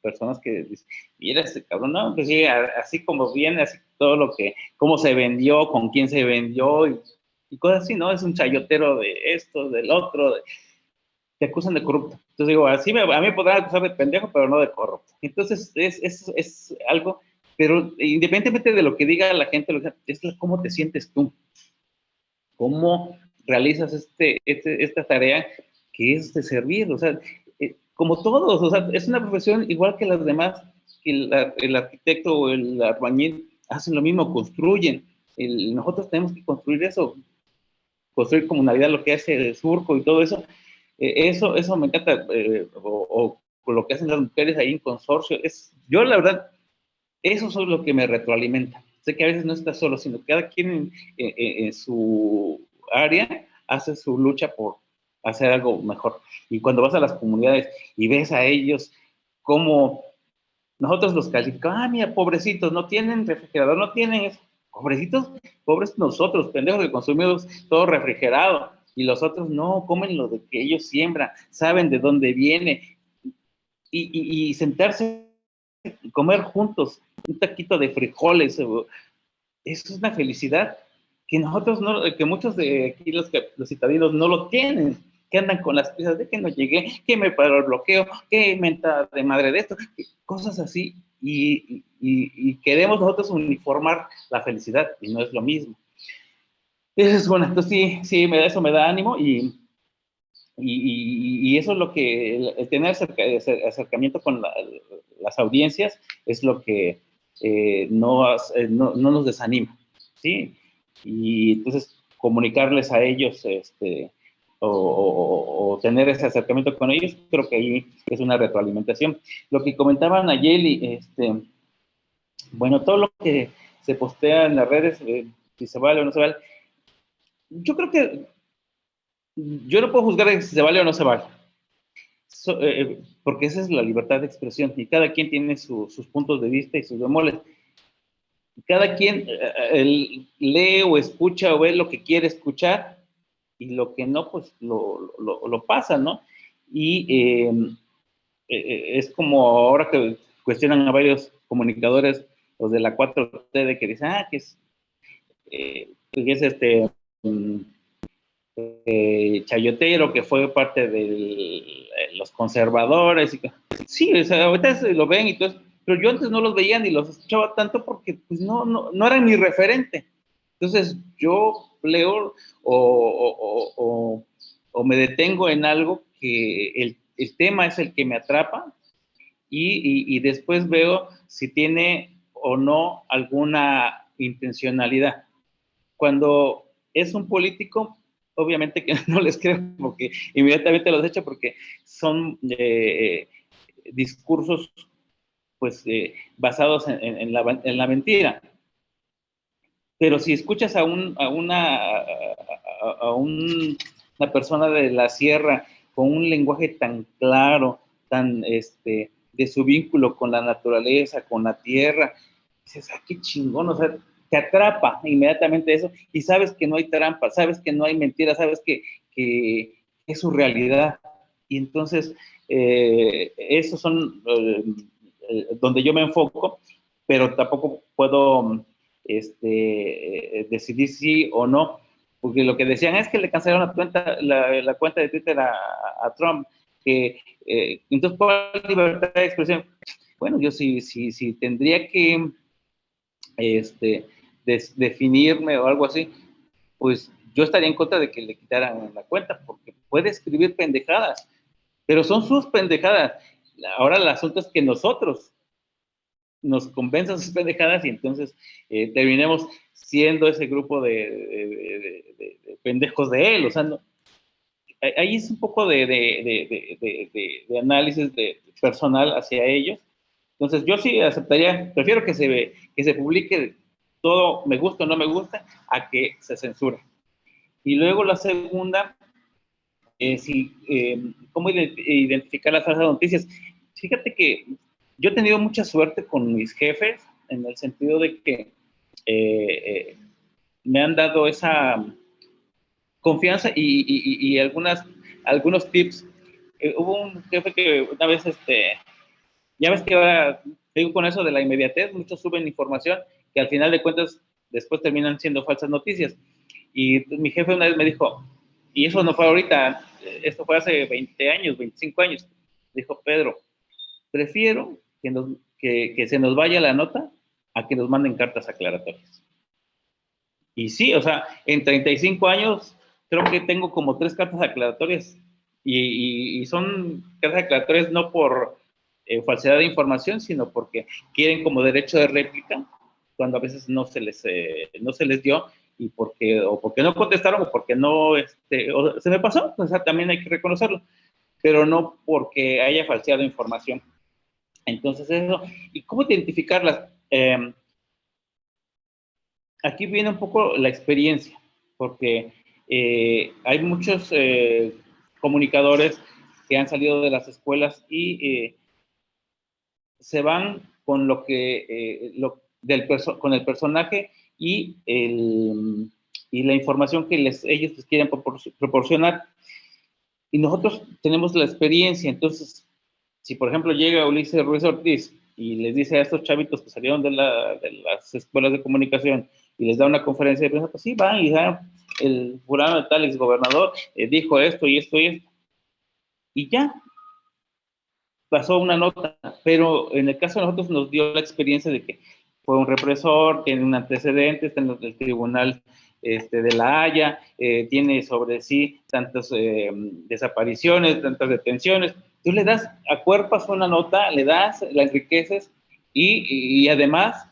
personas que dicen, mira, ese cabrón, no, pues sí, así como viene, así todo lo que, cómo se vendió, con quién se vendió y cosas así, ¿no? Es un chayotero de esto, del otro, te acusan de corrupto. Entonces digo, así a mí me podrán acusar de pendejo, pero no de corrupto. Entonces es algo, pero independientemente de lo que diga la gente, es cómo te sientes tú, cómo realizas esta tarea que es de servir, o sea, como todos, o sea, es una profesión igual que las demás, que el arquitecto o el albañil hacen lo mismo, construyen. Nosotros tenemos que construir eso, construir comunalidad, lo que hace el surco y todo eso. Eso me encanta, o lo que hacen las mujeres ahí en consorcio. Yo, la verdad, eso es lo que me retroalimenta. Sé que a veces no estás solo, sino que cada quien en su área hace su lucha por hacer algo mejor. Y cuando vas a las comunidades y ves a ellos cómo nosotros los calificamos, mira, pobrecitos, no tienen refrigerador, no tienen eso. Pobrecitos, pobres nosotros, pendejos que consumimos todo refrigerado. Y los otros no, comen lo de que ellos siembran, saben de dónde viene. Y sentarse y comer juntos un taquito de frijoles, eso es una felicidad que nosotros no, que muchos de aquí los citadinos no lo tienen, que andan con las prisas de que no llegué, que me paró el bloqueo, que menta de madre de esto, cosas así, y queremos nosotros uniformar la felicidad, y no es lo mismo. Eso es bueno, entonces sí, eso me da ánimo, y eso es lo que, el tener acercamiento con las audiencias es lo que no nos desanima, ¿sí? Y entonces comunicarles a ellos, o tener ese acercamiento con ellos, creo que ahí es una retroalimentación. Lo que comentaban a Yeli, bueno, todo lo que se postea en las redes, si se vale o no se vale, yo creo que yo no puedo juzgar si se vale o no se vale. Porque esa es la libertad de expresión y cada quien tiene sus puntos de vista y sus bemoles. Cada quien lee o escucha o ve lo que quiere escuchar y lo que no, pues lo pasa, ¿no? Y es como ahora que cuestionan a varios comunicadores, los de la 4T, de que dicen, que es chayotero, que fue parte de los conservadores. Sí, o sea, ahorita lo ven y todo, pero yo antes no los veía ni los escuchaba tanto porque pues, no eran mi referente. Entonces yo leo o me detengo en algo que el tema es el que me atrapa y después veo si tiene o no alguna intencionalidad. Cuando es un político, obviamente que no les creo porque inmediatamente los echo porque son discursos pues basados en la mentira. Pero si escuchas a una persona de la sierra con un lenguaje tan claro, tan de su vínculo con la naturaleza, con la tierra, dices, qué chingón, o sea, te atrapa inmediatamente eso y sabes que no hay trampa, sabes que no hay mentira, sabes que es su realidad. Y entonces, esos son donde yo me enfoco, pero tampoco puedo decidir sí o no, porque lo que decían es que le cancelaron la cuenta de Twitter a Trump, que entonces, ¿cuál libertad de expresión? Bueno, yo sí tendría que definirme o algo así, pues yo estaría en contra de que le quitaran la cuenta, porque puede escribir pendejadas, pero son sus pendejadas. Ahora el asunto es que nosotros nos convenzan sus pendejadas y entonces terminemos siendo ese grupo de pendejos de él. O sea, ahí es un poco de análisis personal hacia ellos Entonces, yo sí aceptaría, prefiero que se publique todo, me gusta o no me gusta, a que se censure. Y luego la segunda, ¿cómo identificar las falsas noticias? Fíjate que yo he tenido mucha suerte con mis jefes, en el sentido de que me han dado esa confianza y algunos tips. Hubo un jefe que una vez, ya ves que ahora, digo con eso de la inmediatez, muchos suben información que al final de cuentas después terminan siendo falsas noticias. Y mi jefe una vez me dijo, y eso no fue ahorita, esto fue hace 20 años, 25 años, dijo: Pedro, prefiero que se nos vaya la nota a que nos manden cartas aclaratorias. Y sí, o sea, en 35 años creo que tengo como 3 cartas aclaratorias y son cartas aclaratorias no por falsedad de información, sino porque quieren como derecho de réplica, cuando a veces no se les dio, y porque no contestaron o porque no, o se me pasó, o sea, también hay que reconocerlo, pero no porque haya falseado información. Entonces eso, ¿y cómo identificarlas? Aquí viene un poco la experiencia, porque hay muchos comunicadores que han salido de las escuelas y se van con con el personaje y la información que ellos les quieren proporcionar. Y nosotros tenemos la experiencia. Entonces, si por ejemplo llega Ulises Ruiz Ortiz y les dice a estos chavitos que salieron de las escuelas de comunicación y les da una conferencia de prensa, pues sí, van y ya el fulano de tal exgobernador dijo esto y esto y esto. Y ya, pasó una nota, pero en el caso de nosotros nos dio la experiencia de que fue un represor, tiene un antecedente, está en el tribunal de La Haya, tiene sobre sí tantas desapariciones, tantas detenciones. Tú le das a cuerpas una nota, le das, la enriqueces y además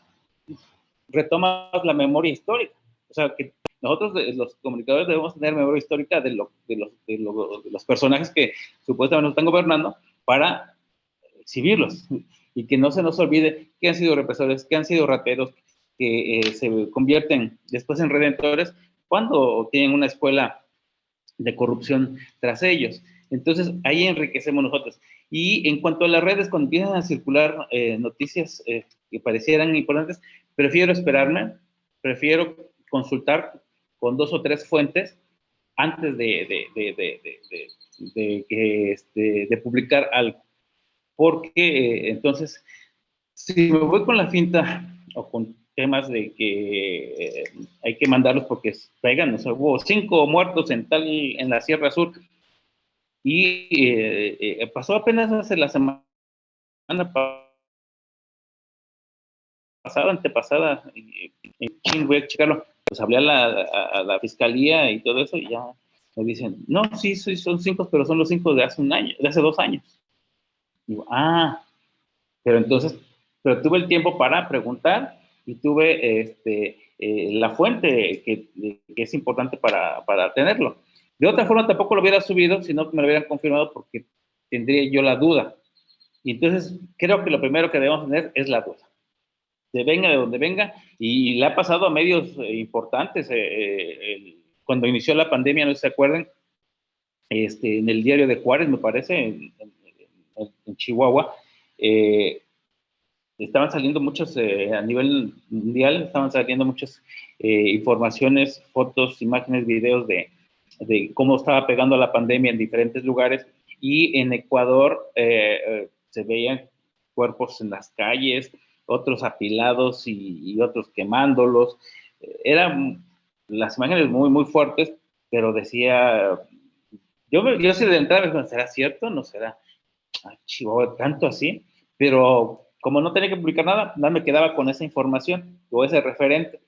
retomas la memoria histórica. O sea, que nosotros, los comunicadores, debemos tener memoria histórica de los personajes que supuestamente nos están gobernando para exhibirlos y que no se nos olvide que han sido represores, que han sido rateros, que se convierten después en redentores cuando tienen una escuela de corrupción tras ellos. Entonces, ahí enriquecemos nosotros. Y en cuanto a las redes, cuando empiezan a circular noticias que parecieran importantes, prefiero esperarme, prefiero consultar con 2 o 3 fuentes antes de publicar algo. Porque entonces, si me voy con la finta o con temas de que hay que mandarlos porque pegan, o sea, hubo 5 muertos en la Sierra Sur, y pasó apenas hace la semana pasada, antepasada, voy a checarlo, pues hablé a la fiscalía y todo eso, y ya me dicen, no, sí, son 5, pero son los 5 de hace un año, de hace 2 años. Digo, pero tuve el tiempo para preguntar y tuve la fuente que es importante para tenerlo. De otra forma, tampoco lo hubiera subido si no me lo hubieran confirmado, porque tendría yo la duda. Y entonces, creo que lo primero que debemos tener es la duda. Venga de donde venga, y le ha pasado a medios importantes. Cuando inició la pandemia, no sé si se acuerdan, en el diario de Juárez, me parece, en Chihuahua, estaban saliendo muchos, a nivel mundial, estaban saliendo muchas informaciones, fotos, imágenes, videos de cómo estaba pegando la pandemia en diferentes lugares, y en Ecuador se veían cuerpos en las calles, otros apilados y otros quemándolos. Eran las imágenes muy, muy fuertes, pero decía, yo sí de entrada, ¿será cierto? ¿No será? Chihuahua, tanto así, pero como no tenía que publicar nada me quedaba con esa información o ese referente.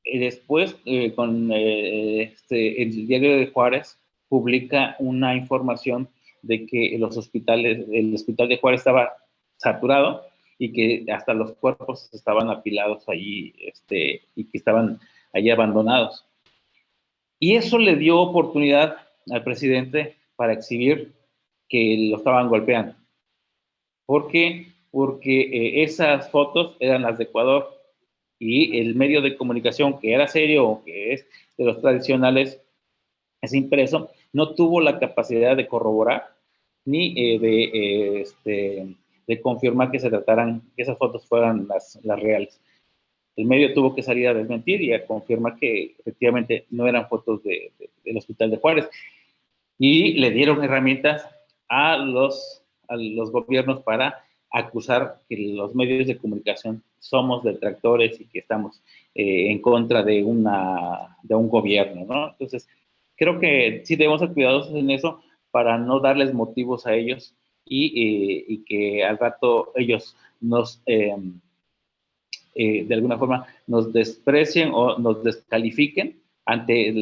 Y después, con el diario de Juárez, publica una información de que el hospital de Juárez estaba saturado y que hasta los cuerpos estaban apilados allí, y que estaban allí abandonados. Y eso le dio oportunidad al presidente para exhibir que lo estaban golpeando. ¿Por qué? Porque esas fotos eran las de Ecuador y el medio de comunicación que era serio o que es de los tradicionales, es impreso, no tuvo la capacidad de corroborar ni de confirmar que se trataran, que esas fotos fueran las reales. El medio tuvo que salir a desmentir y a confirmar que efectivamente no eran fotos del Hospital de Juárez. Y le dieron herramientas a los gobiernos para acusar que los medios de comunicación somos detractores y que estamos en contra de un gobierno, ¿no? Entonces, creo que sí debemos ser cuidadosos en eso para no darles motivos a ellos y que al rato ellos de alguna forma nos desprecien o nos descalifiquen ante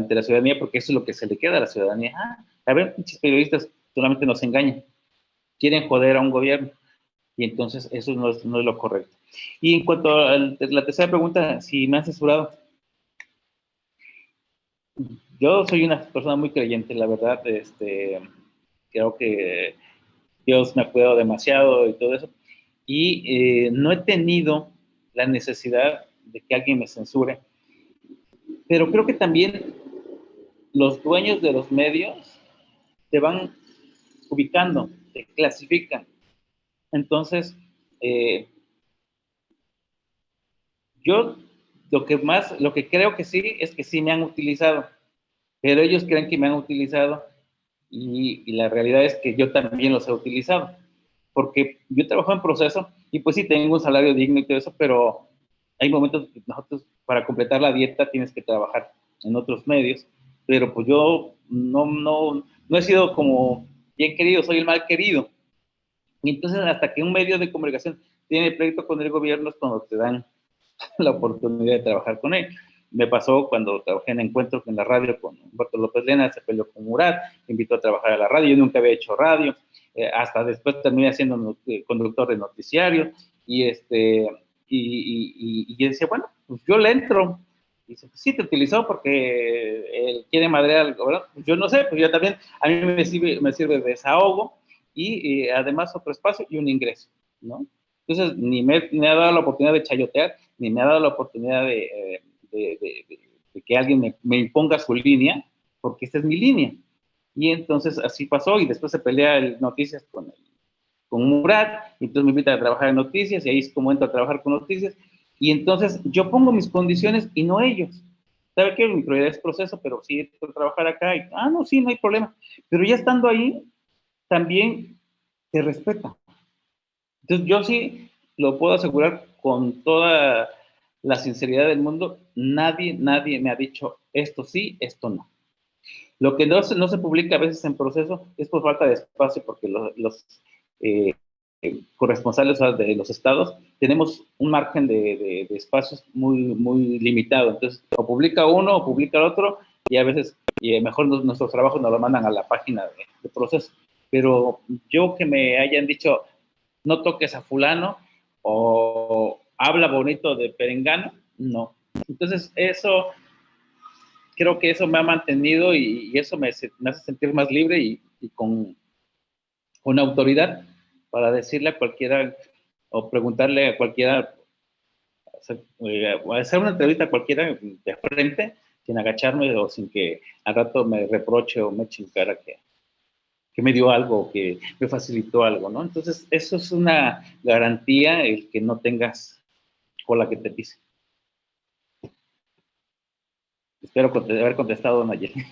la ciudadanía, porque eso es lo que se le queda a la ciudadanía. A ver, muchos periodistas solamente nos engañan, quieren joder a un gobierno, y entonces eso no es lo correcto. Y en cuanto a la tercera pregunta, si me han censurado, yo soy una persona muy creyente, la verdad, creo que Dios me ha cuidado demasiado y todo eso, y no he tenido la necesidad de que alguien me censure, pero creo que también los dueños de los medios te van ubicando, te clasifican. Entonces, yo lo que creo que sí es que sí me han utilizado, pero ellos creen que me han utilizado y la realidad es que yo también los he utilizado, porque yo trabajo en proceso y pues sí tengo un salario digno y todo eso, pero hay momentos que nosotros para completar la dieta tienes que trabajar en otros medios, pero pues yo no he sido como bien querido, soy el mal querido. Y entonces hasta que un medio de comunicación tiene pleito con el gobierno es cuando te dan la oportunidad de trabajar con él. Me pasó cuando trabajé en Encuentro en la radio con Humberto López Lena, se peleó con Murat, me invitó a trabajar a la radio, yo nunca había hecho radio, hasta después terminé siendo conductor de noticiario, y yo decía, bueno, pues yo le entro. Y dice, pues sí, te utilizó porque él quiere madrear al gobierno. Pues yo no sé, pues yo también, a mí me sirve de desahogo y además otro espacio y un ingreso, ¿no? Entonces, ni me ha dado la oportunidad de chayotear, ni me ha dado la oportunidad de que alguien me imponga su línea, porque esta es mi línea. Y entonces así pasó, y después se pelea el Noticias con Murat, y entonces me invita a trabajar en Noticias, y ahí es como entro a trabajar con Noticias, y entonces yo pongo mis condiciones y no ellos. ¿Sabe qué? Mi prioridad es proceso, pero sí quiero trabajar acá, y, no, sí, no hay problema. Pero ya estando ahí, también te respeta. Entonces, yo sí lo puedo asegurar con toda la sinceridad del mundo, nadie me ha dicho esto sí, esto no. Lo que no se publica a veces en proceso es por falta de espacio, porque los corresponsales de los estados tenemos un margen de espacios muy limitado. Entonces, o publica uno o publica el otro, y a veces mejor nuestros trabajos nos lo mandan a la página de proceso. Pero yo que me hayan dicho, no toques a fulano o habla bonito de perengano, no. Entonces creo que eso me ha mantenido y eso me hace sentir más libre y con autoridad para decirle a cualquiera o preguntarle a cualquiera, hacer una entrevista a cualquiera de frente, sin agacharme o sin que al rato me reproche o me eche en cara que me dio algo, que me facilitó algo, ¿no? Entonces, eso es una garantía, el que no tengas cola que te pise. Espero haber contestado, Nayeli.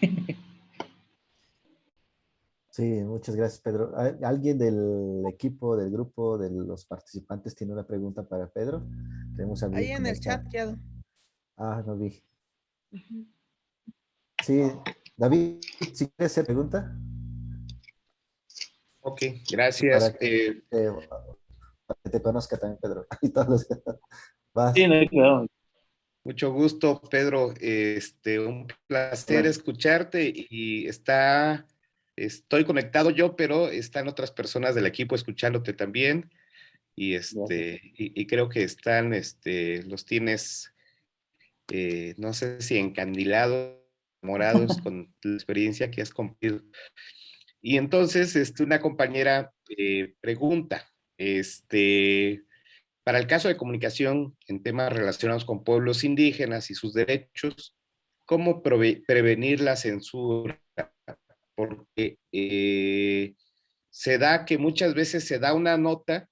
Sí, muchas gracias, Pedro. ¿Alguien del equipo, del grupo, de los participantes tiene una pregunta para Pedro? Tenemos a alguien Ahí en el chat, ya. no vi. Sí, David, si quieres hacer pregunta. Ok, gracias. Para que te conozca también, Pedro. Y todos los... Vas. Sí, no hay cuidado. Mucho gusto, Pedro. Un placer escucharte y estoy conectado yo, pero están otras personas del equipo escuchándote también y creo que los tienes, no sé si encandilados, enamorados con la experiencia que has cumplido. Y entonces, una compañera pregunta, Para el caso de comunicación en temas relacionados con pueblos indígenas y sus derechos, ¿cómo prevenir la censura? Porque se da que muchas veces se da una nota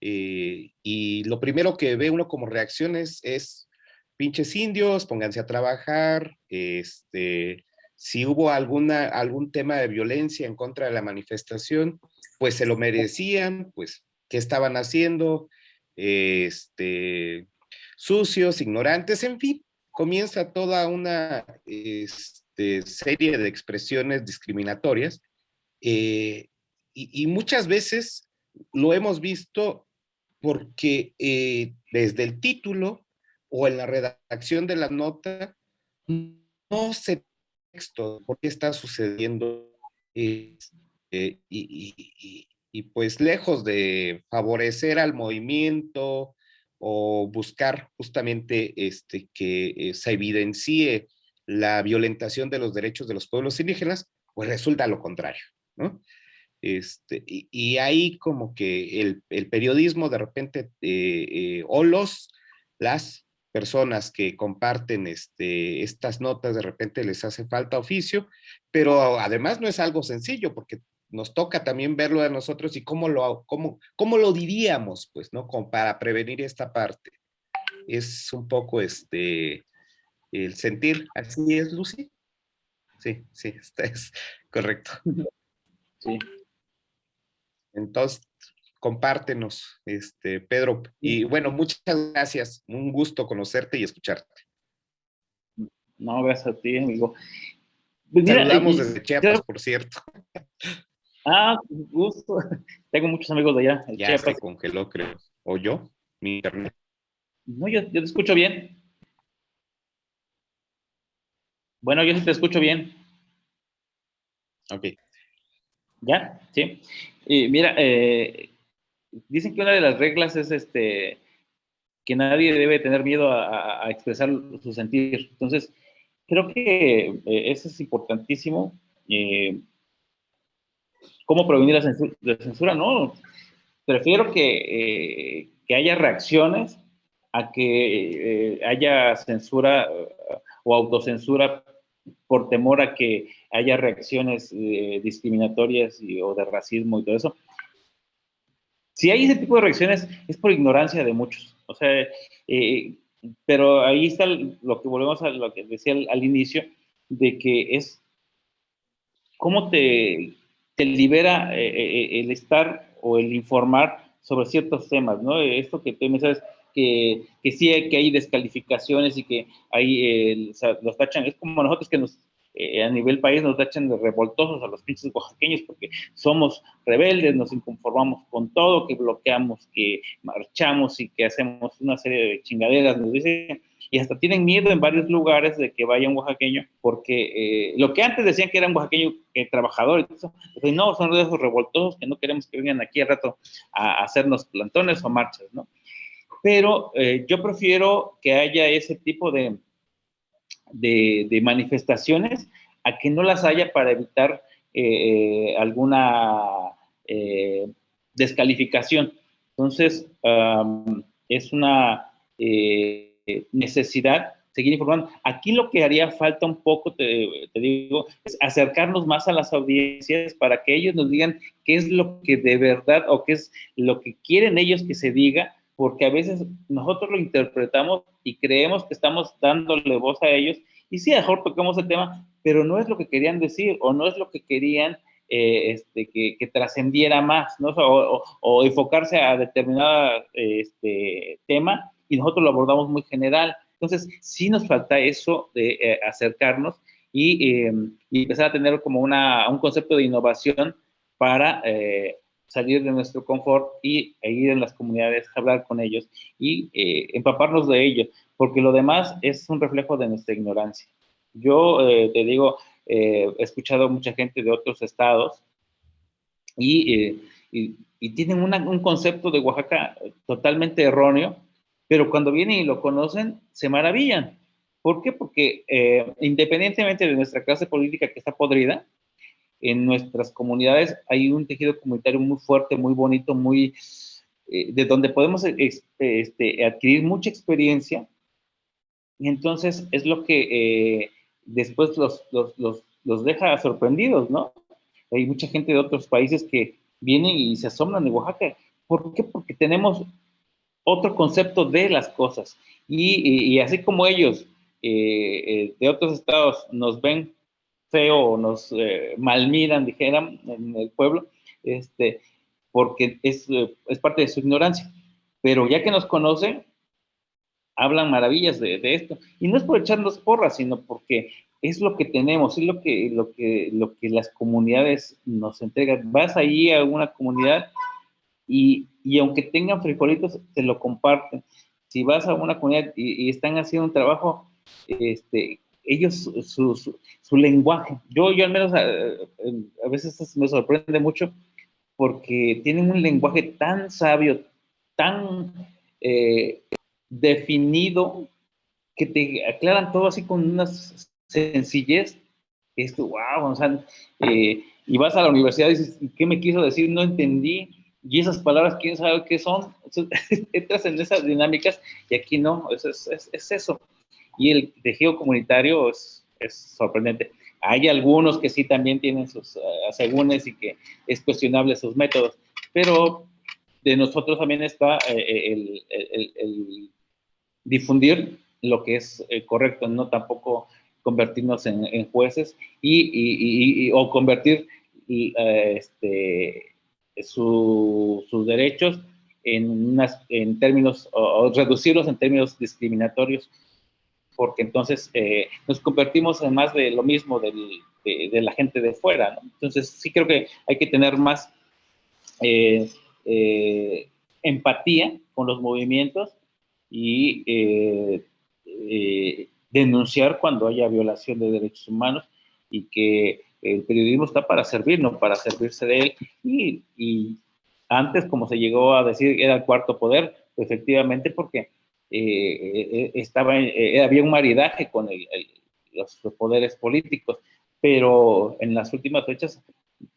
y lo primero que ve uno como reacciones es pinches indios, pónganse a trabajar, si hubo algún tema de violencia en contra de la manifestación, pues se lo merecían, pues, ¿qué estaban haciendo? Sucios, ignorantes, en fin, comienza toda una serie de expresiones discriminatorias y muchas veces lo hemos visto porque desde el título o en la redacción de la nota no se texto por qué está sucediendo y pues lejos de favorecer al movimiento o buscar justamente que se evidencie la violentación de los derechos de los pueblos indígenas, pues resulta lo contrario, ¿no? Y ahí como que el periodismo de repente, o las personas que comparten estas notas, de repente les hace falta oficio, pero además no es algo sencillo, porque nos toca también verlo de nosotros y cómo lo diríamos, pues, ¿no? Como para prevenir esta parte. Es un poco el sentir. ¿Así es, Lucy? Sí, es correcto. Sí. Entonces, compártenos, Pedro. Y bueno, muchas gracias. Un gusto conocerte y escucharte. No, gracias a ti, amigo. Pues mira, saludamos desde Chiapas, por cierto. Gusto. Tengo muchos amigos de allá. Ya Chiapas. se congeló, creo. ¿O yo? Mi internet. No, yo te escucho bien. Bueno, yo sí te escucho bien. Ok. ¿Ya? Sí. Mira, dicen que una de las reglas es que nadie debe tener miedo a expresar su sentir. Entonces, creo que eso es importantísimo. ¿Cómo prevenir la censura? No, prefiero que haya reacciones a que haya censura o autocensura por temor a que haya reacciones discriminatorias o de racismo y todo eso. Si hay ese tipo de reacciones es por ignorancia de muchos. O sea, pero ahí está lo que volvemos a lo que decía al inicio, de que es cómo te libera el estar o el informar sobre ciertos temas, ¿no? Esto que tú me sabes que sí que hay descalificaciones y que hay, o sea, los tachan, es como nosotros que a nivel país nos tachan de revoltosos a los pinches oaxaqueños porque somos rebeldes, nos inconformamos con todo, que bloqueamos, que marchamos y que hacemos una serie de chingaderas, nos dicen, y hasta tienen miedo en varios lugares de que vaya un oaxaqueño, porque lo que antes decían que era un oaxaqueño trabajador, y todo eso, pues no, son de esos revoltosos que no queremos que vengan aquí al rato a hacernos plantones o marchas, ¿no? Pero yo prefiero que haya ese tipo de manifestaciones a que no las haya para evitar alguna descalificación. Entonces, es una necesidad seguir informando. Aquí lo que haría falta un poco, te digo, es acercarnos más a las audiencias para que ellos nos digan qué es lo que de verdad o qué es lo que quieren ellos que se diga, porque a veces nosotros lo interpretamos y creemos que estamos dándole voz a ellos, y sí, a lo mejor tocamos el tema, pero no es lo que querían decir, o no es lo que querían que trascendiera más, ¿no? O enfocarse a determinado tema, y nosotros lo abordamos muy general. Entonces, sí nos falta eso de acercarnos y empezar a tener como un concepto de innovación para salir de nuestro confort e ir en las comunidades, hablar con ellos y empaparnos de ello, porque lo demás es un reflejo de nuestra ignorancia. Yo te digo, he escuchado a mucha gente de otros estados y tienen un concepto de Oaxaca totalmente erróneo, pero cuando vienen y lo conocen, se maravillan. ¿Por qué? Porque independientemente de nuestra clase política que está podrida, en nuestras comunidades hay un tejido comunitario muy fuerte, muy bonito, muy, de donde podemos adquirir mucha experiencia, y entonces es lo que después los deja sorprendidos, ¿no? Hay mucha gente de otros países que vienen y se asombran de Oaxaca. ¿Por qué? Porque tenemos otro concepto de las cosas. Y así como ellos de otros estados nos ven feo o nos malmiran, dijeran, en el pueblo, porque es parte de su ignorancia. Pero ya que nos conocen, hablan maravillas de esto. Y no es por echarnos porras, sino porque es lo que tenemos, es lo que las comunidades nos entregan. Vas ahí a una comunidad y aunque tengan frijolitos, te lo comparten. Si vas a una comunidad y están haciendo un trabajo, ellos, su lenguaje, yo al menos a veces me sorprende mucho porque tienen un lenguaje tan sabio, tan definido, que te aclaran todo así con una sencillez, wow, o sea, y vas a la universidad y dices, ¿qué me quiso decir? No entendí, y esas palabras, ¿quién sabe qué son? Entonces, entras en esas dinámicas, y aquí no, es eso. Y el tejido comunitario es sorprendente. Hay algunos que sí también tienen sus asegúnes y que es cuestionable sus métodos, pero de nosotros también está el difundir lo que es correcto, no tampoco convertirnos en jueces o convertir sus derechos en términos, o reducirlos en términos discriminatorios, porque entonces nos convertimos en más de lo mismo de la gente de fuera, ¿no? Entonces sí creo que hay que tener más empatía con los movimientos y denunciar cuando haya violación de derechos humanos, y que el periodismo está para servir, no para servirse de él. Y antes, como se llegó a decir, era el cuarto poder, efectivamente, porque había un maridaje con los poderes políticos, pero en las últimas fechas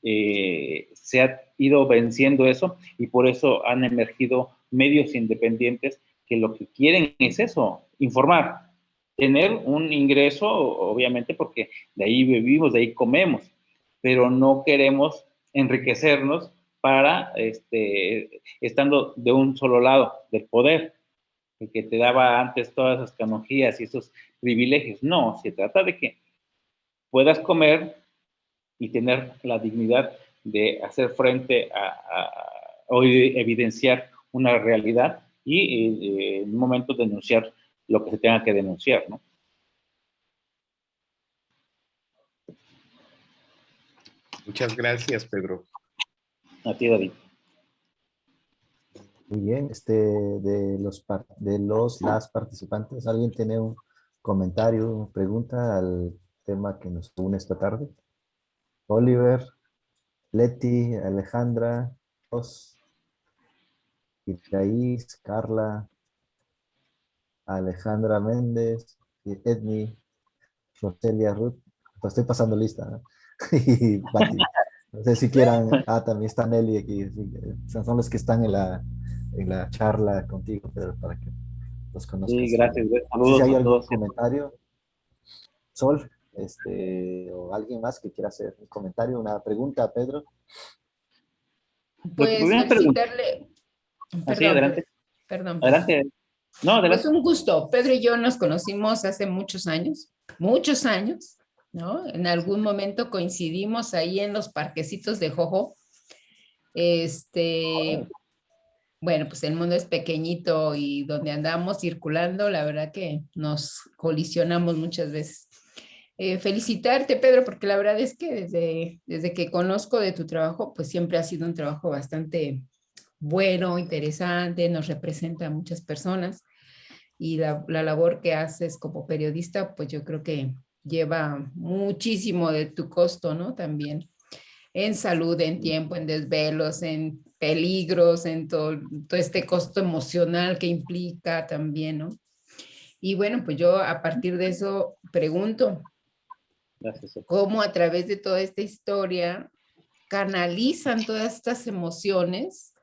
se ha ido venciendo eso, y por eso han emergido medios independientes que lo que quieren es eso, informar, tener un ingreso, obviamente, porque de ahí vivimos, de ahí comemos, pero no queremos enriquecernos para, estando de un solo lado del poder, el que te daba antes todas esas canonjías y esos privilegios. No, se trata de que puedas comer y tener la dignidad de hacer frente o evidenciar una realidad, y en un momento denunciar lo que se tenga que denunciar, ¿no? Muchas gracias, Pedro. A ti, David. Muy bien, las participantes, ¿alguien tiene un comentario, una pregunta al tema que nos une esta tarde? Oliver, Leti, Alejandra, Ros, Iraíz, Carla, Alejandra Méndez, Edni, Roselia, Ruth. Pues estoy pasando lista, ¿no? Y Pati. No sé si quieran. También está Nelly aquí. Son los que están en la charla contigo, Pedro, para que los conozcas. Sí, gracias. No sé si hay a algún todos. comentario. Sol, o alguien más que quiera hacer un comentario, una pregunta a Pedro. Pues felicitarle. Sí, adelante. Perdón. Adelante. No, adelante. Pues un gusto. Pedro y yo nos conocimos hace muchos años, ¿no? En algún momento coincidimos ahí en los parquecitos de Jojo. Bueno, pues el mundo es pequeñito y donde andamos circulando, la verdad que nos colisionamos muchas veces. Felicitarte, Pedro, porque la verdad es que desde que conozco de tu trabajo, pues siempre ha sido un trabajo bastante bueno, interesante, nos representa a muchas personas, y la labor que haces como periodista, pues yo creo que lleva muchísimo de tu costo, ¿no? También en salud, en tiempo, en desvelos, en peligros, en todo este costo emocional que implica también, ¿no? Y bueno, pues yo a partir de eso pregunto, Gracias. cómo a través de toda esta historia canalizan todas estas emociones,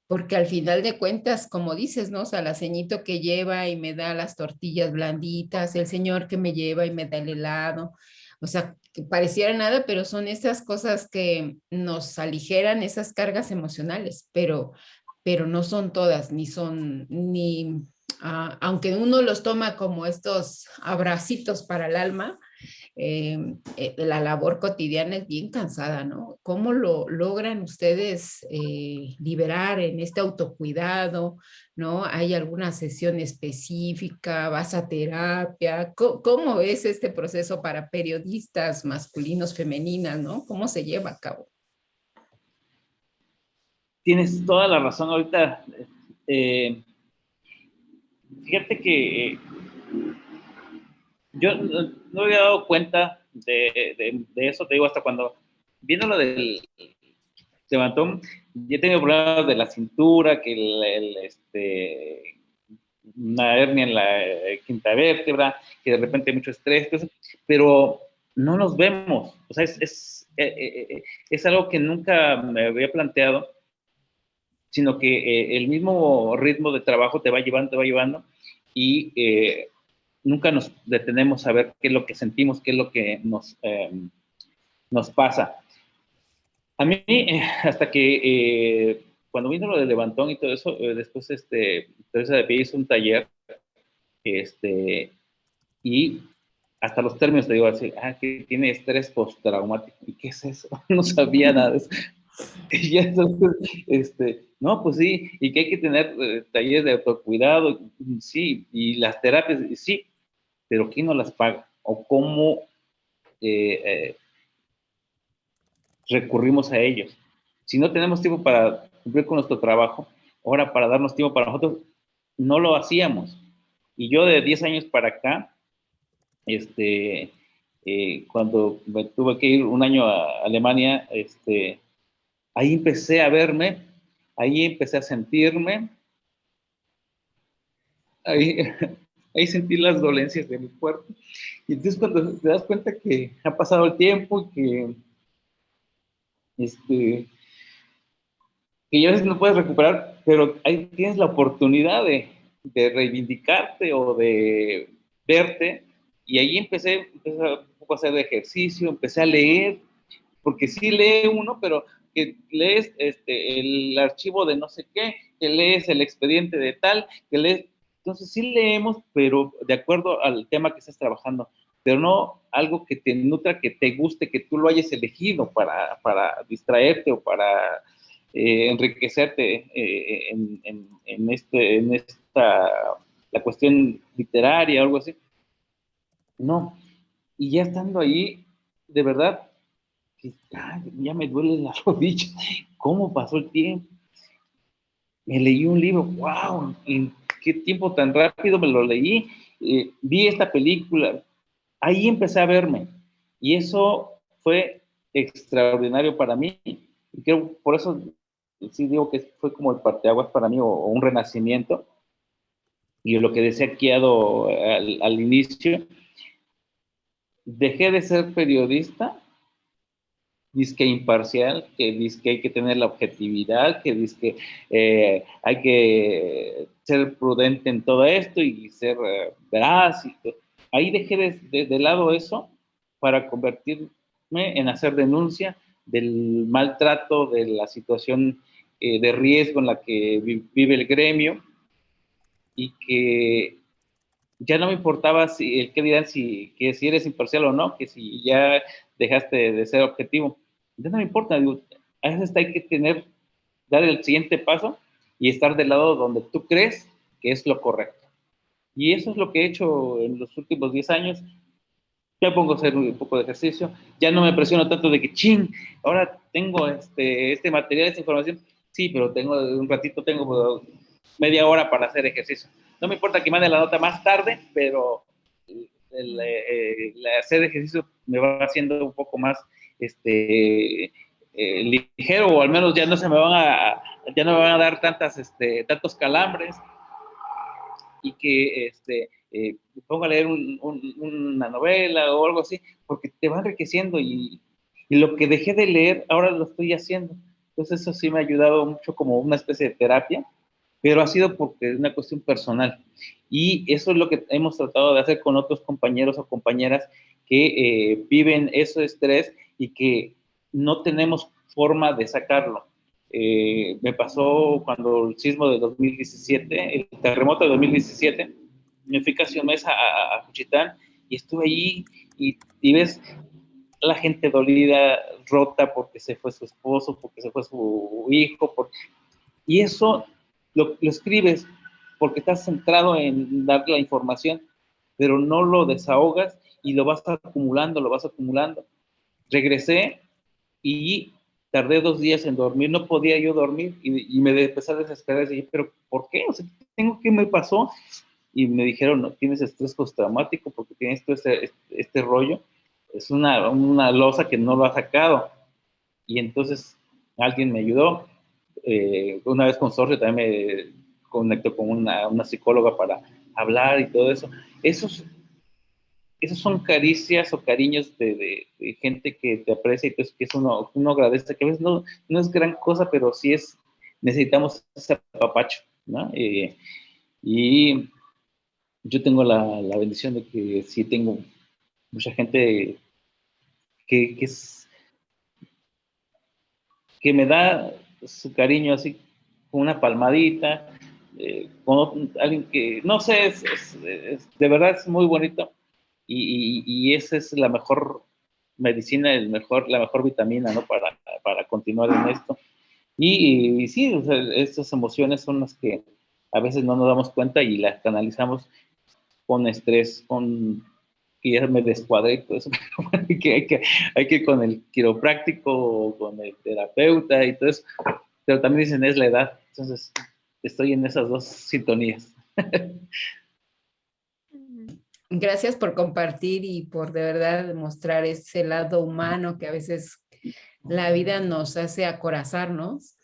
porque al final de cuentas, como dices, ¿no? O sea, la ceñito que lleva y me da las tortillas blanditas, el señor que me lleva y me da el helado, o sea, que pareciera nada, pero son esas cosas que nos aligeran esas cargas emocionales, pero no son todas, ni son, ni, aunque uno los toma como estos abracitos para el alma, la labor cotidiana es bien cansada, ¿no? ¿Cómo lo logran ustedes liberar en este autocuidado, ¿no? ¿Hay alguna sesión específica? ¿Vas a terapia? ¿Cómo es este proceso para periodistas masculinos, femeninas, ¿no? ¿Cómo se lleva a cabo? Tienes toda la razón ahorita. Fíjate que yo no había dado cuenta de eso, te digo, hasta cuando viendo lo del levantón, yo he tenido problemas de la cintura, que una hernia en la quinta vértebra, que de repente hay mucho estrés, pero no nos vemos. O sea, es algo que nunca me había planteado, sino que el mismo ritmo de trabajo te va llevando y nunca nos detenemos a ver qué es lo que sentimos, qué es lo que nos pasa. A mí, hasta que cuando vino lo del levantón y todo eso, después Teresa de Pie hizo un taller, y hasta los términos te digo así, que tiene estrés postraumático. ¿Y qué es eso? No sabía nada de eso. Y ya entonces, no, pues sí, y que hay que tener talleres de autocuidado, sí, y las terapias, sí, pero ¿quién no las paga? ¿O cómo recurrimos a ellos? Si no tenemos tiempo para cumplir con nuestro trabajo, ahora para darnos tiempo para nosotros, no lo hacíamos. Y yo de 10 años para acá, cuando me tuve que ir un año a Alemania, ahí empecé a verme, ahí empecé a sentirme, ahí, ahí sentí las dolencias de mi cuerpo. Y entonces cuando te das cuenta que ha pasado el tiempo y que ya a veces no puedes recuperar, pero ahí tienes la oportunidad de reivindicarte o de verte. Y ahí empecé un poco a hacer ejercicio, empecé a leer, porque sí lee uno, pero que lees el archivo de no sé qué, que lees el expediente de tal, que lees. Entonces sí leemos, pero de acuerdo al tema que estás trabajando, pero no algo que te nutra, que te guste, que tú lo hayas elegido para distraerte o para enriquecerte en esta, la cuestión literaria o algo así. No. Y ya estando ahí, de verdad, ya me duele la rodilla. ¿Cómo pasó el tiempo? Me leí un libro, wow, ¿en qué tiempo tan rápido me lo leí? Vi esta película, ahí empecé a verme. Y eso fue extraordinario para mí. Y creo, por eso sí digo que fue como el parteaguas para mí, o un renacimiento. Y lo que decía Kiado al inicio, dejé de ser periodista, disque imparcial, que disque hay que tener la objetividad, que disque hay que ser prudente en todo esto y ser veraz. Ahí dejé de lado eso para convertirme en hacer denuncia del maltrato, de la situación de riesgo en la que vive el gremio, y que ya no me importaba qué dirán, que si eres imparcial o no, que si ya dejaste de ser objetivo. Ya no me importa, digo, a veces hay que dar el siguiente paso y estar del lado donde tú crees que es lo correcto. Y eso es lo que he hecho en los últimos 10 años. Ya pongo a hacer un poco de ejercicio, ya no me presiono tanto de que, ahora tengo este material, esta información. Sí, pero tengo un ratito, tengo media hora para hacer ejercicio. No me importa que mande la nota más tarde, pero el hacer ejercicio me va haciendo un poco más ligero, o al menos ya no me van a dar tantos calambres. y que me pongo a leer una novela o algo así, porque te va enriqueciendo y lo que dejé de leer, ahora lo estoy haciendo. Entonces eso sí me ha ayudado mucho como una especie de terapia, pero ha sido porque es una cuestión personal. Y eso es lo que hemos tratado de hacer con otros compañeros o compañeras que viven ese estrés y que no tenemos forma de sacarlo. Me pasó cuando el sismo de 2017, el terremoto de 2017, me fui casi un mes a Juchitán y estuve allí y ves la gente dolida, rota porque se fue su esposo, porque se fue su hijo, y eso lo escribes porque estás centrado en dar la información, pero no lo desahogas y lo vas acumulando, lo vas acumulando. Regresé y tardé 2 días en dormir, no podía yo dormir y me empecé a desesperar y dije, pero ¿por qué? O sea, ¿qué me pasó? Y me dijeron, no, tienes estrés postraumático porque tienes todo este rollo, es una losa que no lo ha sacado. Y entonces alguien me ayudó, una vez Consorcio también me conectó con una psicóloga para hablar y todo eso. Esos son caricias o cariños de gente que te aprecia y pues, que uno agradece, que a veces no es gran cosa, pero sí necesitamos ese apapacho, ¿no? Y yo tengo la bendición de que sí tengo mucha gente que me da su cariño así, con una palmadita, con alguien que, no sé, de verdad es muy bonito y esa es la mejor medicina, la mejor vitamina, ¿no? Para continuar en esto. Y sí, o sea, estas emociones son las que a veces no nos damos cuenta y las canalizamos con estrés, con que ya me descuadré y todo eso, hay que ir con el quiropráctico o con el terapeuta y todo eso, pero también dicen es la edad, entonces estoy en esas dos sintonías. Gracias por compartir y por de verdad mostrar ese lado humano que a veces la vida nos hace acorazarnos.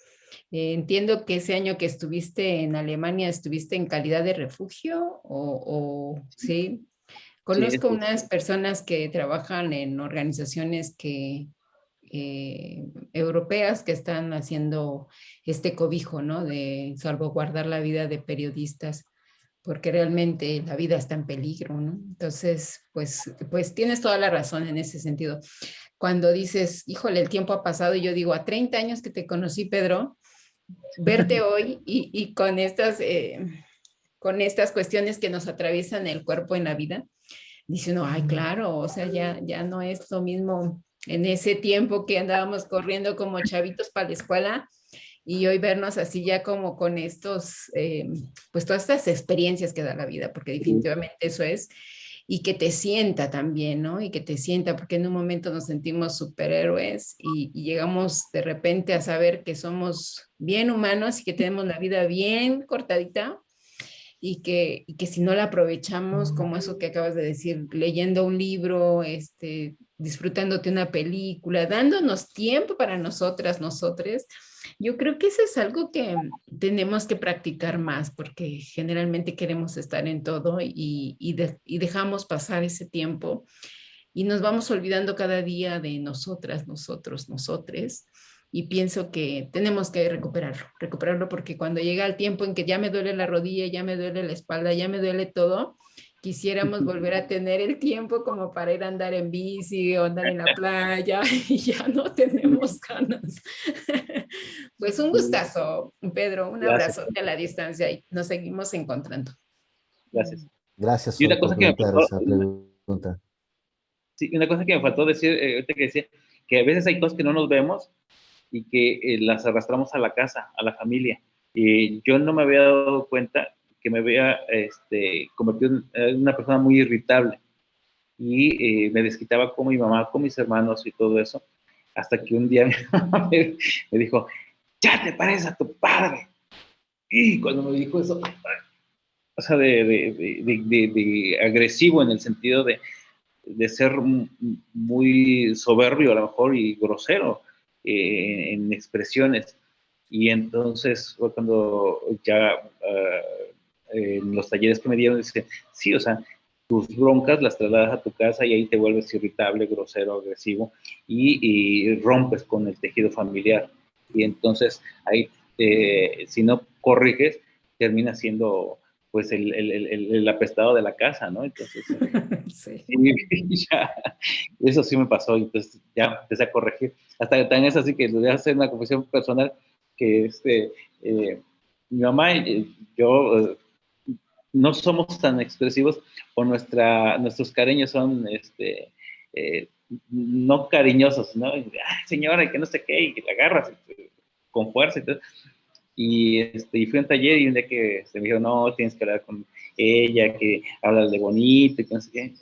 Entiendo que ese año que estuviste en Alemania, ¿estuviste en calidad de refugio o sí? Conozco Sí, unas personas que trabajan en organizaciones europeas que están haciendo este cobijo, ¿no? De salvaguardar la vida de periodistas, porque realmente la vida está en peligro, ¿no? Entonces, pues tienes toda la razón en ese sentido. Cuando dices, híjole, el tiempo ha pasado, y yo digo, a 30 años que te conocí, Pedro, verte hoy y con estas cuestiones que nos atraviesan el cuerpo en la vida, dice uno, ay, claro, o sea, ya no es lo mismo en ese tiempo que andábamos corriendo como chavitos para la escuela y hoy vernos así ya como con pues todas estas experiencias que da la vida, porque definitivamente eso es, y que te sienta también, ¿no? Y que te sienta, porque en un momento nos sentimos superhéroes y llegamos de repente a saber que somos bien humanos y que tenemos la vida bien cortadita y que si no la aprovechamos, como eso que acabas de decir, leyendo un libro, disfrutándote una película, dándonos tiempo para nosotras, nosotres, yo creo que eso es algo que tenemos que practicar más, porque generalmente queremos estar en todo y dejamos pasar ese tiempo y nos vamos olvidando cada día de nosotras, nosotros, nosotres. Y pienso que tenemos que recuperarlo porque cuando llega el tiempo en que ya me duele la rodilla, ya me duele la espalda, ya me duele todo, quisiéramos volver a tener el tiempo como para ir a andar en bici o andar en la playa y ya no tenemos ganas. Pues un gustazo, Pedro, un Gracias, abrazote a la distancia y nos seguimos encontrando. gracias. Gracias Y una por cosa que me plantear faltó, esa pregunta. sí, una cosa que me faltó decir, ahorita que decía, que a veces hay cosas que no nos vemos y que las arrastramos a la casa, a la familia. Y yo no me había dado cuenta que me había convertido en una persona muy irritable y me desquitaba con mi mamá, con mis hermanos y todo eso, hasta que un día mi mamá me dijo, ya te pareces a tu padre. Y cuando me dijo eso, o sea, de agresivo en el sentido de ser muy soberbio a lo mejor y grosero en expresiones. Y entonces fue cuando ya en los talleres que me dieron, dice, sí, o sea, tus broncas las trasladas a tu casa y ahí te vuelves irritable, grosero, agresivo y rompes con el tejido familiar. Y entonces ahí, si no corriges, termina siendo pues el apestado de la casa, ¿no? Entonces, Sí. ya, eso sí me pasó, entonces ya empecé a corregir. Hasta tan es así que les voy a hacer una confesión personal, que mi mamá y yo no somos tan expresivos, o nuestros cariños son no cariñosos, ¿no? Ay, señora, y que no sé qué, y que la agarras con fuerza y todo. Y fui a un taller y un día que se me dijo, no, tienes que hablar con ella, que habla de bonito, y que no sé qué.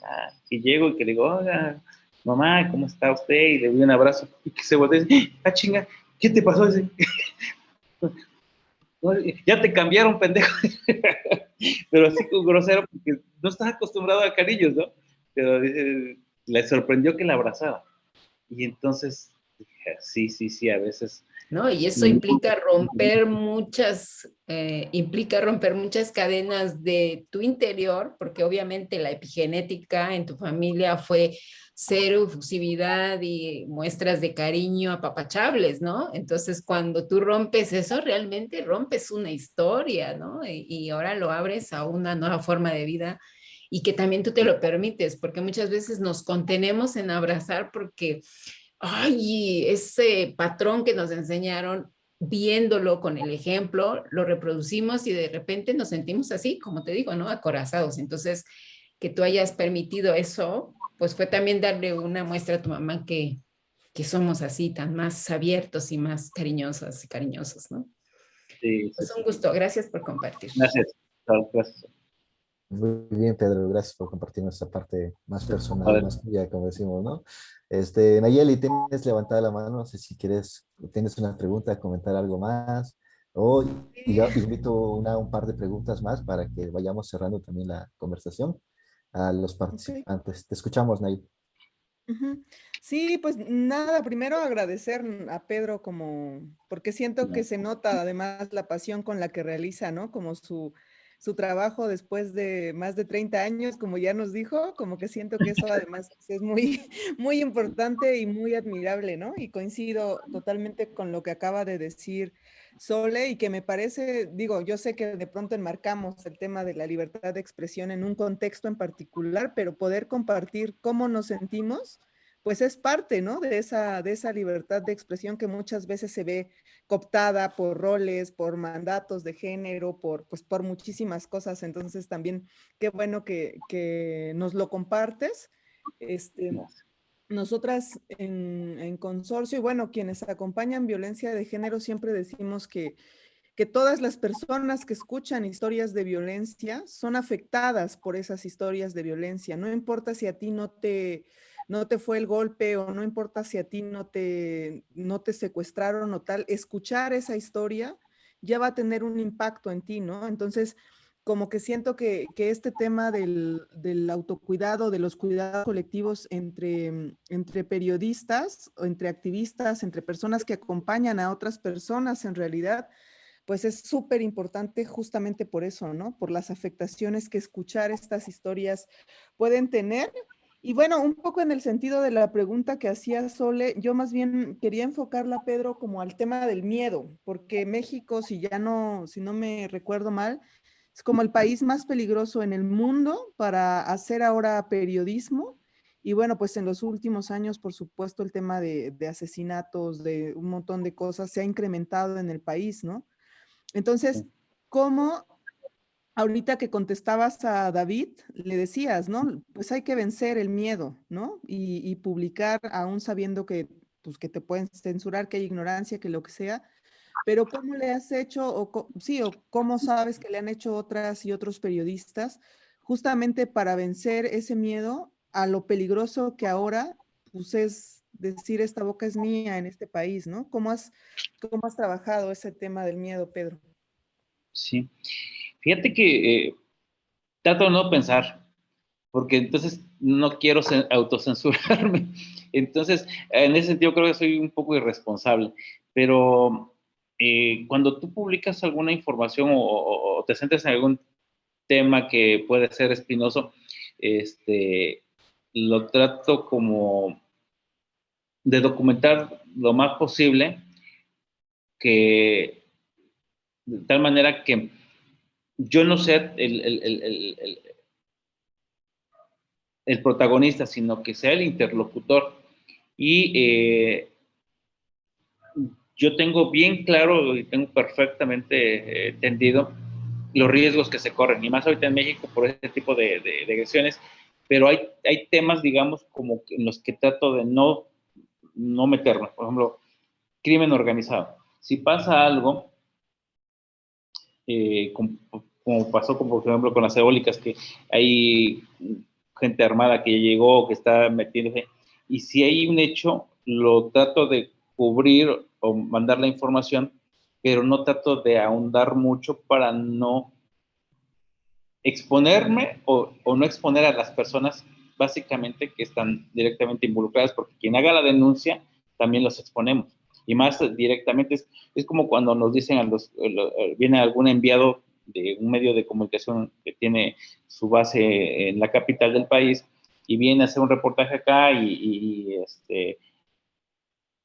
Y llego y que le digo, hola, mamá, ¿cómo está usted? Y le doy un abrazo, y que se voltea y dice, chinga, ¿qué te pasó? Dice, ya te cambiaron, pendejo. Pero así con grosero, porque no estás acostumbrado a cariños, ¿no? Pero le sorprendió que la abrazaba. Y entonces dije, sí, a veces. ¿No? Y eso implica romper muchas cadenas de tu interior, porque obviamente la epigenética en tu familia fue cero efusividad y muestras de cariño apapachables, ¿no? Entonces, cuando tú rompes eso, realmente rompes una historia, ¿no? Y ahora lo abres a una nueva forma de vida y que también tú te lo permites, porque muchas veces nos contenemos en abrazar porque ay, ese patrón que nos enseñaron, viéndolo con el ejemplo, lo reproducimos y de repente nos sentimos así, como te digo, ¿no? Acorazados. Entonces, que tú hayas permitido eso, pues fue también darle una muestra a tu mamá que somos así, tan más abiertos y más cariñosos y cariñosos, ¿no? Sí, Pues un gusto, gracias por compartir. gracias. Gracias. Muy bien, Pedro, gracias por compartir nuestra parte más personal, Padre. más tuya, como decimos, ¿no? Nayeli, tienes levantada la mano, no sé si quieres, tienes una pregunta, comentar algo más, o y yo invito un par de preguntas más para que vayamos cerrando también la conversación a los Ok. participantes. Te escuchamos, Nayeli. Ujú. Sí, pues nada, primero agradecer a Pedro porque siento que se nota además la pasión con la que realiza, ¿no? Como su trabajo después de más de 30 años, como ya nos dijo, como que siento que eso además es muy, muy importante y muy admirable, ¿no? Y coincido totalmente con lo que acaba de decir Sole y que me parece, digo, yo sé que de pronto enmarcamos el tema de la libertad de expresión en un contexto en particular, pero poder compartir cómo nos sentimos, pues es parte, ¿no? De esa libertad de expresión que muchas veces se ve cooptada por roles, por mandatos de género, pues por muchísimas cosas. Entonces también qué bueno que nos lo compartes. Nosotras en Consorcio, y bueno, quienes acompañan violencia de género, siempre decimos que todas las personas que escuchan historias de violencia son afectadas por esas historias de violencia. No importa si a ti no te fue el golpe o no importa si a ti no te secuestraron o tal, escuchar esa historia ya va a tener un impacto en ti, ¿no? Entonces, como que siento que este tema del autocuidado, de los cuidados colectivos entre periodistas o entre activistas, entre personas que acompañan a otras personas en realidad, pues es súper importante justamente por eso, ¿no? Por las afectaciones que escuchar estas historias pueden tener. Y bueno, un poco en el sentido de la pregunta que hacía Sole, yo más bien quería enfocarla, Pedro, como al tema del miedo, porque México, si no me recuerdo mal, es como el país más peligroso en el mundo para hacer ahora periodismo. Y bueno, pues en los últimos años, por supuesto, el tema de asesinatos, de un montón de cosas se ha incrementado en el país, ¿no? Entonces, ¿cómo ahorita que contestabas a David, le decías, ¿no? Pues hay que vencer el miedo, ¿no? Y publicar aún sabiendo que, pues, que te pueden censurar, que hay ignorancia, que lo que sea, pero ¿cómo le has hecho, sí, o cómo sabes que le han hecho otras y otros periodistas, justamente para vencer ese miedo a lo peligroso que ahora, pues es decir, esta boca es mía en este país, ¿no? Cómo has trabajado ese tema del miedo, Pedro? Sí. Fíjate que trato de no pensar, porque entonces no quiero autocensurarme. Entonces, en ese sentido creo que soy un poco irresponsable, pero cuando tú publicas alguna información o te sientes en algún tema que puede ser espinoso, lo trato como de documentar lo más posible, que de tal manera que yo no sea el protagonista, sino que sea el interlocutor. Y yo tengo bien claro y tengo perfectamente entendido los riesgos que se corren, y más ahorita en México por este tipo de agresiones, pero hay temas, digamos, como en los que trato de no meterme. Por ejemplo, crimen organizado. Si pasa algo, como pasó, por ejemplo, con las eólicas, que hay gente armada que llegó, que está metiéndose, y si hay un hecho, lo trato de cubrir o mandar la información, pero no trato de ahondar mucho para no exponerme o no exponer a las personas básicamente que están directamente involucradas, porque quien haga la denuncia también los exponemos. Y más directamente es como cuando nos dicen viene algún enviado de un medio de comunicación que tiene su base en la capital del país y viene a hacer un reportaje acá y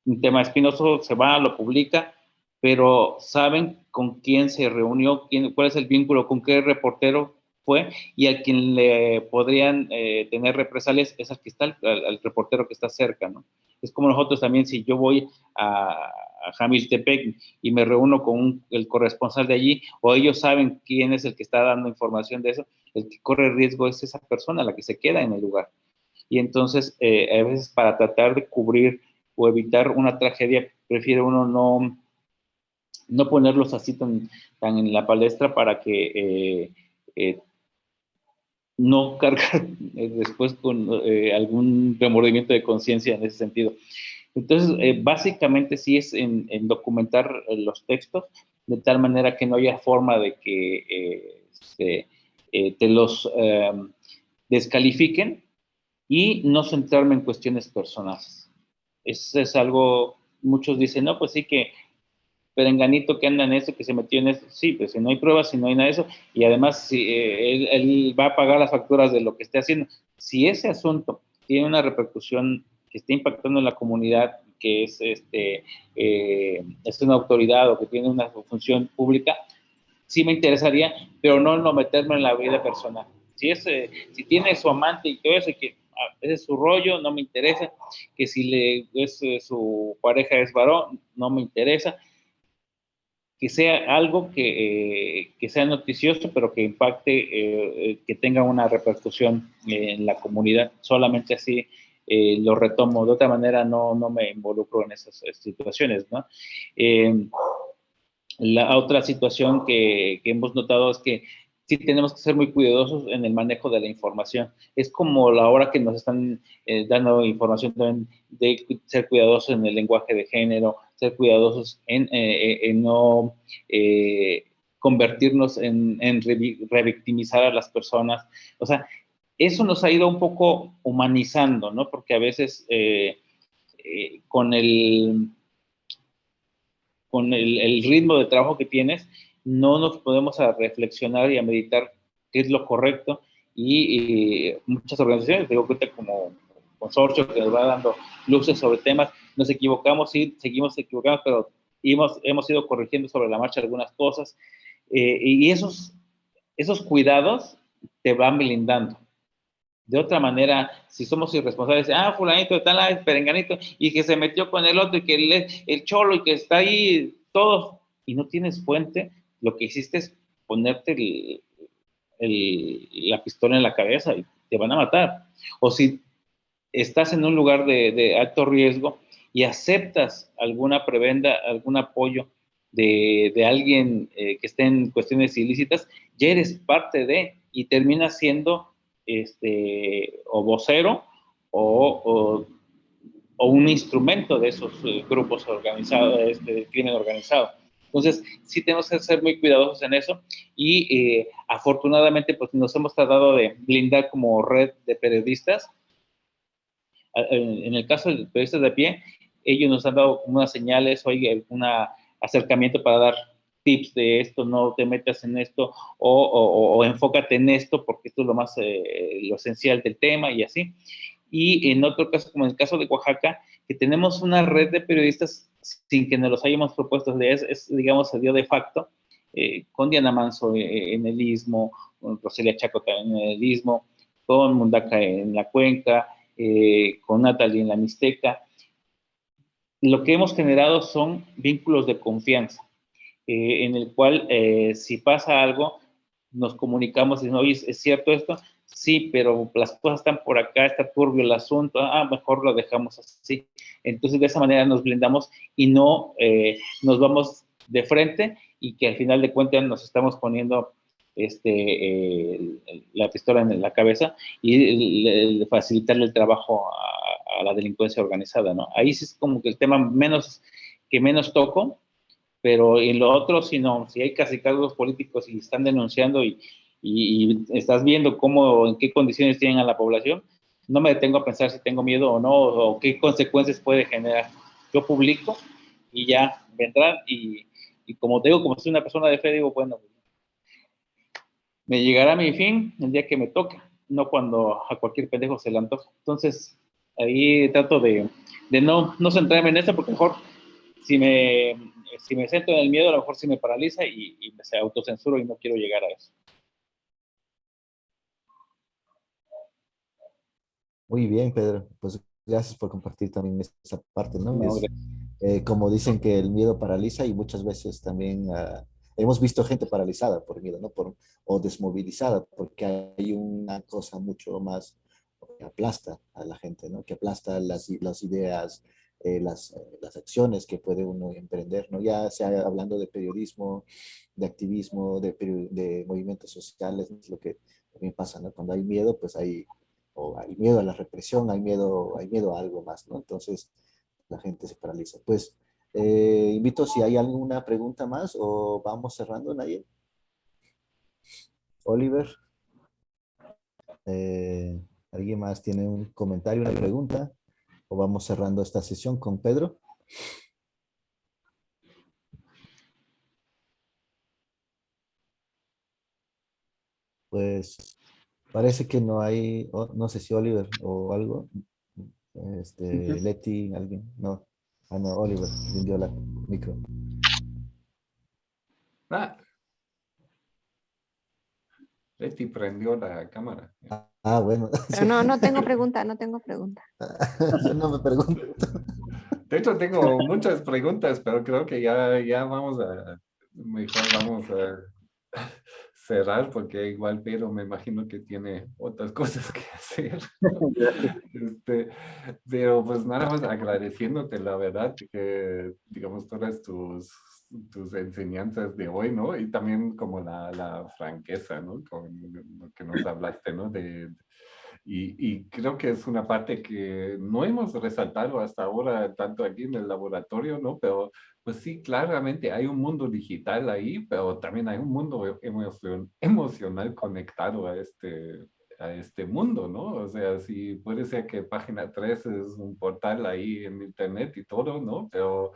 un tema espinoso, se va, lo publica, pero saben con quién se reunió, cuál es el vínculo, con qué reportero fue, y a quien le podrían tener represalias es al que está, al reportero que está cerca, ¿no? Es como nosotros también, si yo voy a Jamiltepec y me reúno con el corresponsal de allí, o ellos saben quién es el que está dando información de eso, el que corre riesgo es esa persona, la que se queda en el lugar. Y entonces, a veces para tratar de cubrir o evitar una tragedia, prefiere uno no ponerlos así tan en la palestra para que no cargar después con algún remordimiento de conciencia en ese sentido. Entonces, básicamente sí es en documentar los textos de tal manera que no haya forma de que te los descalifiquen, y no centrarme en cuestiones personales. Eso es algo, muchos dicen, no, pues sí que perenganito que anda en eso, que se metió en eso. Sí, pues si no hay pruebas, si no hay nada de eso, y además si, él va a pagar las facturas de lo que esté haciendo. Si ese asunto tiene una repercusión que esté impactando en la comunidad, que es una autoridad o que tiene una función pública, sí me interesaría, pero no meterme en la vida personal. Si tiene su amante y todo eso, y que ese es su rollo, no me interesa. Que si su pareja es varón, no me interesa. Que sea algo que sea noticioso, pero que impacte, que tenga una repercusión en la comunidad. Solamente así lo retomo. De otra manera no me involucro en esas situaciones, ¿no? La otra situación que hemos notado es que sí tenemos que ser muy cuidadosos en el manejo de la información. Es como la hora que nos están dando información también, de ser cuidadosos en el lenguaje de género, ser cuidadosos en no convertirnos en revictimizar a las personas. O sea, eso nos ha ido un poco humanizando, ¿no? Porque a veces con el ritmo de trabajo que tienes, no nos podemos a reflexionar y a meditar qué es lo correcto, y muchas organizaciones, digo, como consorcio que nos va dando luces sobre temas, nos equivocamos, sí, seguimos equivocados, pero hemos ido corrigiendo sobre la marcha algunas cosas, y esos cuidados te van blindando. De otra manera, si somos irresponsables, fulanito de tal, perenganito, y que se metió con el otro, y que el cholo, y que está ahí, todos, y no tienes fuente, lo que hiciste es ponerte la pistola en la cabeza y te van a matar. O si estás en un lugar de alto riesgo y aceptas alguna prebenda, algún apoyo de alguien que esté en cuestiones ilícitas, ya eres parte de, y terminas siendo o vocero o un instrumento de esos grupos organizados, de crimen organizado. Entonces, sí tenemos que ser muy cuidadosos en eso, y afortunadamente pues nos hemos tratado de blindar como red de periodistas. En el caso de periodistas de pie, ellos nos han dado unas señales o hay algún acercamiento para dar tips de esto, no te metas en esto, o enfócate en esto, porque esto es lo más, lo esencial del tema, y así. Y en otro caso, como en el caso de Oaxaca, que tenemos una red de periodistas sin que nos los hayamos propuesto, digamos, se dio de facto, con Diana Manso en el Istmo, con Roselia Chaco también en el Istmo, con Mundaca en la Cuenca, con Natalie en la Mixteca. Lo que hemos generado son vínculos de confianza, en el cual si pasa algo, nos comunicamos y decimos, oye, ¿es cierto esto? Sí, pero las cosas están por acá, está turbio el asunto, mejor lo dejamos así. Entonces, de esa manera nos blindamos y no nos vamos de frente, y que al final de cuentas nos estamos poniendo la pistola en la cabeza y facilitarle el trabajo a la delincuencia organizada, ¿no? Ahí sí es como que el tema que menos toco, pero en lo otro, si no, si hay casi cargos políticos y están denunciando y estás viendo cómo, en qué condiciones tienen a la población, no me detengo a pensar si tengo miedo o no, o qué consecuencias puede generar. Yo publico y ya vendrán, y como te digo, como soy una persona de fe, digo, bueno, me llegará mi fin el día que me toque, no cuando a cualquier pendejo se le antoja. Entonces, ahí trato de no centrarme en eso, porque mejor si me centro en el miedo, a lo mejor sí me paraliza y me autocensuro, y no quiero llegar a eso. Muy bien, Pedro. Pues gracias por compartir también esa parte, ¿no? No, Como dicen que el miedo paraliza, y muchas veces también hemos visto gente paralizada por miedo, ¿no? O desmovilizada, porque hay una cosa mucho más que aplasta a la gente, ¿no? Que aplasta las ideas, las acciones que puede uno emprender, ¿no? Ya sea hablando de periodismo, de activismo, de movimientos sociales, ¿no? Es lo que también pasa, ¿no? Cuando hay miedo, pues hay miedo a la represión, hay miedo a algo más, ¿no? Entonces la gente se paraliza. Pues invito si hay alguna pregunta más, o vamos cerrando, Naye. Oliver, ¿alguien más tiene un comentario, una pregunta? ¿O vamos cerrando esta sesión con Pedro? Pues parece que no hay, no sé si Oliver o algo. Leti, alguien, no. No, Oliver, dio la micro. Leti prendió la cámara. Bueno. Pero no tengo pregunta, no tengo pregunta. Yo no me pregunto. De hecho, tengo muchas preguntas, pero creo que ya mejor vamos a cerrar, porque igual Pedro me imagino que tiene otras cosas que hacer. Pero pues nada más agradeciéndote, la verdad, que digamos todas tus enseñanzas de hoy, ¿no? Y también como la franqueza, ¿no? Con lo que nos hablaste, ¿no? Y creo que es una parte que no hemos resaltado hasta ahora, tanto aquí en el laboratorio, ¿no? Pero pues sí, claramente hay un mundo digital ahí, pero también hay un mundo emocional conectado a este mundo, ¿no? O sea, sí, puede ser que Página 3 es un portal ahí en internet y todo, ¿no? Pero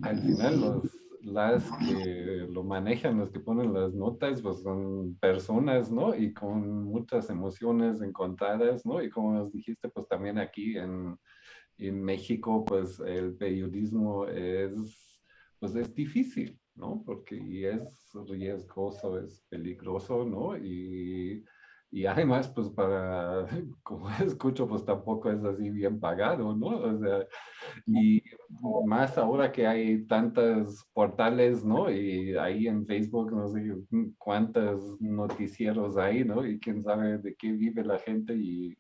al final las que lo manejan, los que ponen las notas, pues son personas, ¿no? Y con muchas emociones encontradas, ¿no? Y como nos dijiste, pues también aquí en México, pues el periodismo pues es difícil, ¿no? Porque y es riesgoso, es peligroso, ¿no? Y además, pues como escucho, pues tampoco es así bien pagado, ¿no? O sea, y más ahora que hay tantos portales, ¿no? Y ahí en Facebook, no sé cuántos noticieros hay, ¿no? Y quién sabe de qué vive la gente y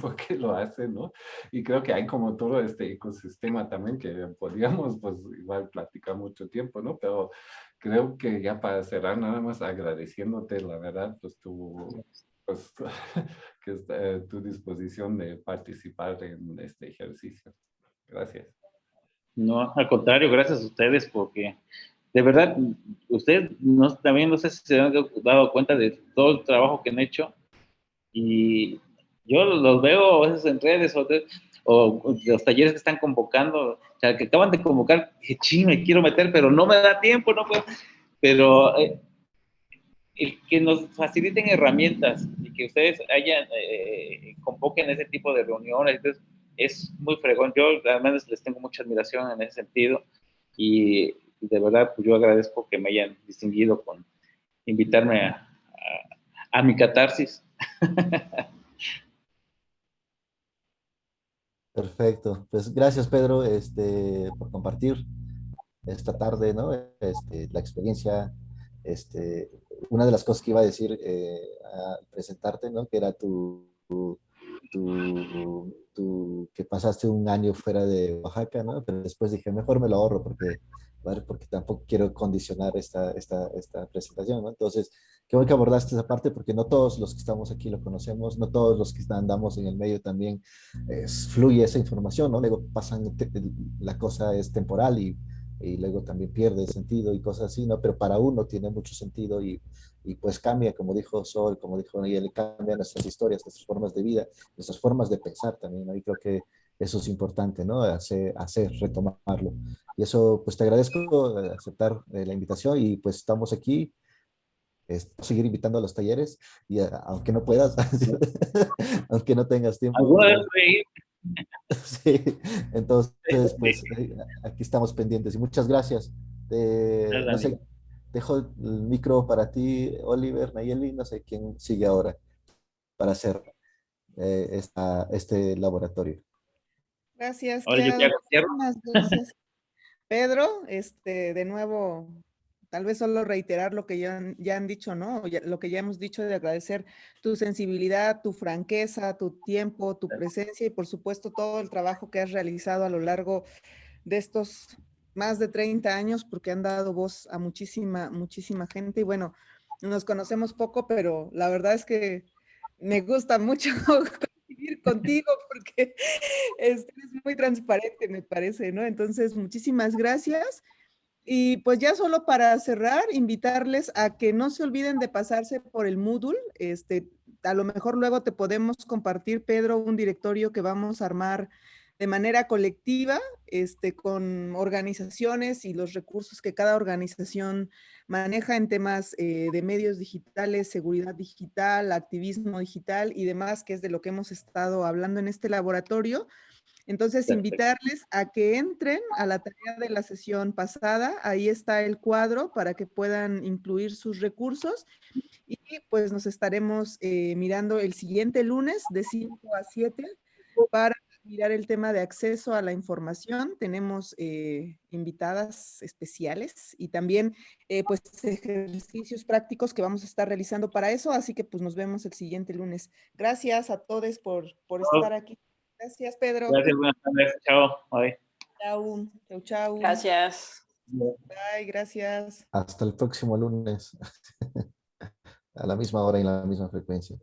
por qué lo hace, ¿no? Y creo que hay como todo este ecosistema también que podríamos, pues, igual platicar mucho tiempo, ¿no? Pero creo que ya para cerrar, nada más agradeciéndote, la verdad, pues pues, que está tu disposición de participar en este ejercicio. Gracias. No, al contrario, gracias a ustedes, porque de verdad, ustedes también no sé si se han dado cuenta de todo el trabajo que han hecho, y yo los veo a veces en redes o los talleres que están convocando, o sea, que acaban de convocar, que ching, me quiero meter, pero no me da tiempo, no puedo. pero el que nos faciliten herramientas y que ustedes convoquen ese tipo de reuniones, entonces, es muy fregón. Yo además les tengo mucha admiración en ese sentido y de verdad pues yo agradezco que me hayan distinguido con invitarme a mi catarsis. Perfecto. Pues gracias, Pedro, por compartir esta tarde, ¿no? La experiencia, una de las cosas que iba a decir al presentarte, ¿no? Que era que pasaste un año fuera de Oaxaca, ¿no? Pero después dije, mejor me lo ahorro porque, ¿vale? Porque tampoco quiero condicionar esta presentación, ¿no? Entonces, qué bueno que abordaste esa parte porque no todos los que estamos aquí lo conocemos, no todos los que andamos en el medio también fluye esa información, ¿no? Luego la cosa es temporal y luego también pierde sentido y cosas así, ¿no? Pero para uno tiene mucho sentido y pues cambia, como dijo Sol, como dijo Nayeli, cambia nuestras historias, nuestras formas de vida, nuestras formas de pensar también, ¿no? Y creo que eso es importante, ¿no? Retomarlo. Y eso, pues te agradezco aceptar la invitación y pues estamos aquí, seguir invitando a los talleres y aunque no puedas, aunque no tengas tiempo. ¿Alguna vez voy a ir? Sí, entonces, pues aquí estamos pendientes y muchas gracias. No sé, dejo el micro para ti, Oliver, Nayeli, no sé quién sigue ahora para hacer este laboratorio. Gracias, Ahora yo te Kiara. hago cierre. Muchísimas gracias. Pedro, de nuevo, tal vez solo reiterar lo que ya han dicho, ¿no? Lo que ya hemos dicho de agradecer tu sensibilidad, tu franqueza, tu tiempo, tu presencia y por supuesto todo el trabajo que has realizado a lo largo de estos más de 30 años porque han dado voz a muchísima, muchísima gente. Y bueno, nos conocemos poco, pero la verdad es que me gusta mucho convivir contigo porque eres muy transparente, me parece, ¿no? Entonces, muchísimas gracias. Y pues ya solo para cerrar, invitarles a que no se olviden de pasarse por el Moodle. A lo mejor luego te podemos compartir, Pedro, un directorio que vamos a armar de manera colectiva, con organizaciones y los recursos que cada organización maneja en temas de medios digitales, seguridad digital, activismo digital y demás, que es de lo que hemos estado hablando en este laboratorio. Entonces, invitarles a que entren a la tarea de la sesión pasada. Ahí está el cuadro para que puedan incluir sus recursos. Y pues nos estaremos mirando el siguiente lunes de 5 a 7 para mirar el tema de acceso a la información. Tenemos invitadas especiales y también pues ejercicios prácticos que vamos a estar realizando para eso. Así que pues nos vemos el siguiente lunes. Gracias a todos por estar aquí. Gracias, Pedro. Gracias, buenas tardes. Chao. Bye. Chao. Chao, chao. Gracias. Bye, gracias. Hasta el próximo lunes, a la misma hora y la misma frecuencia.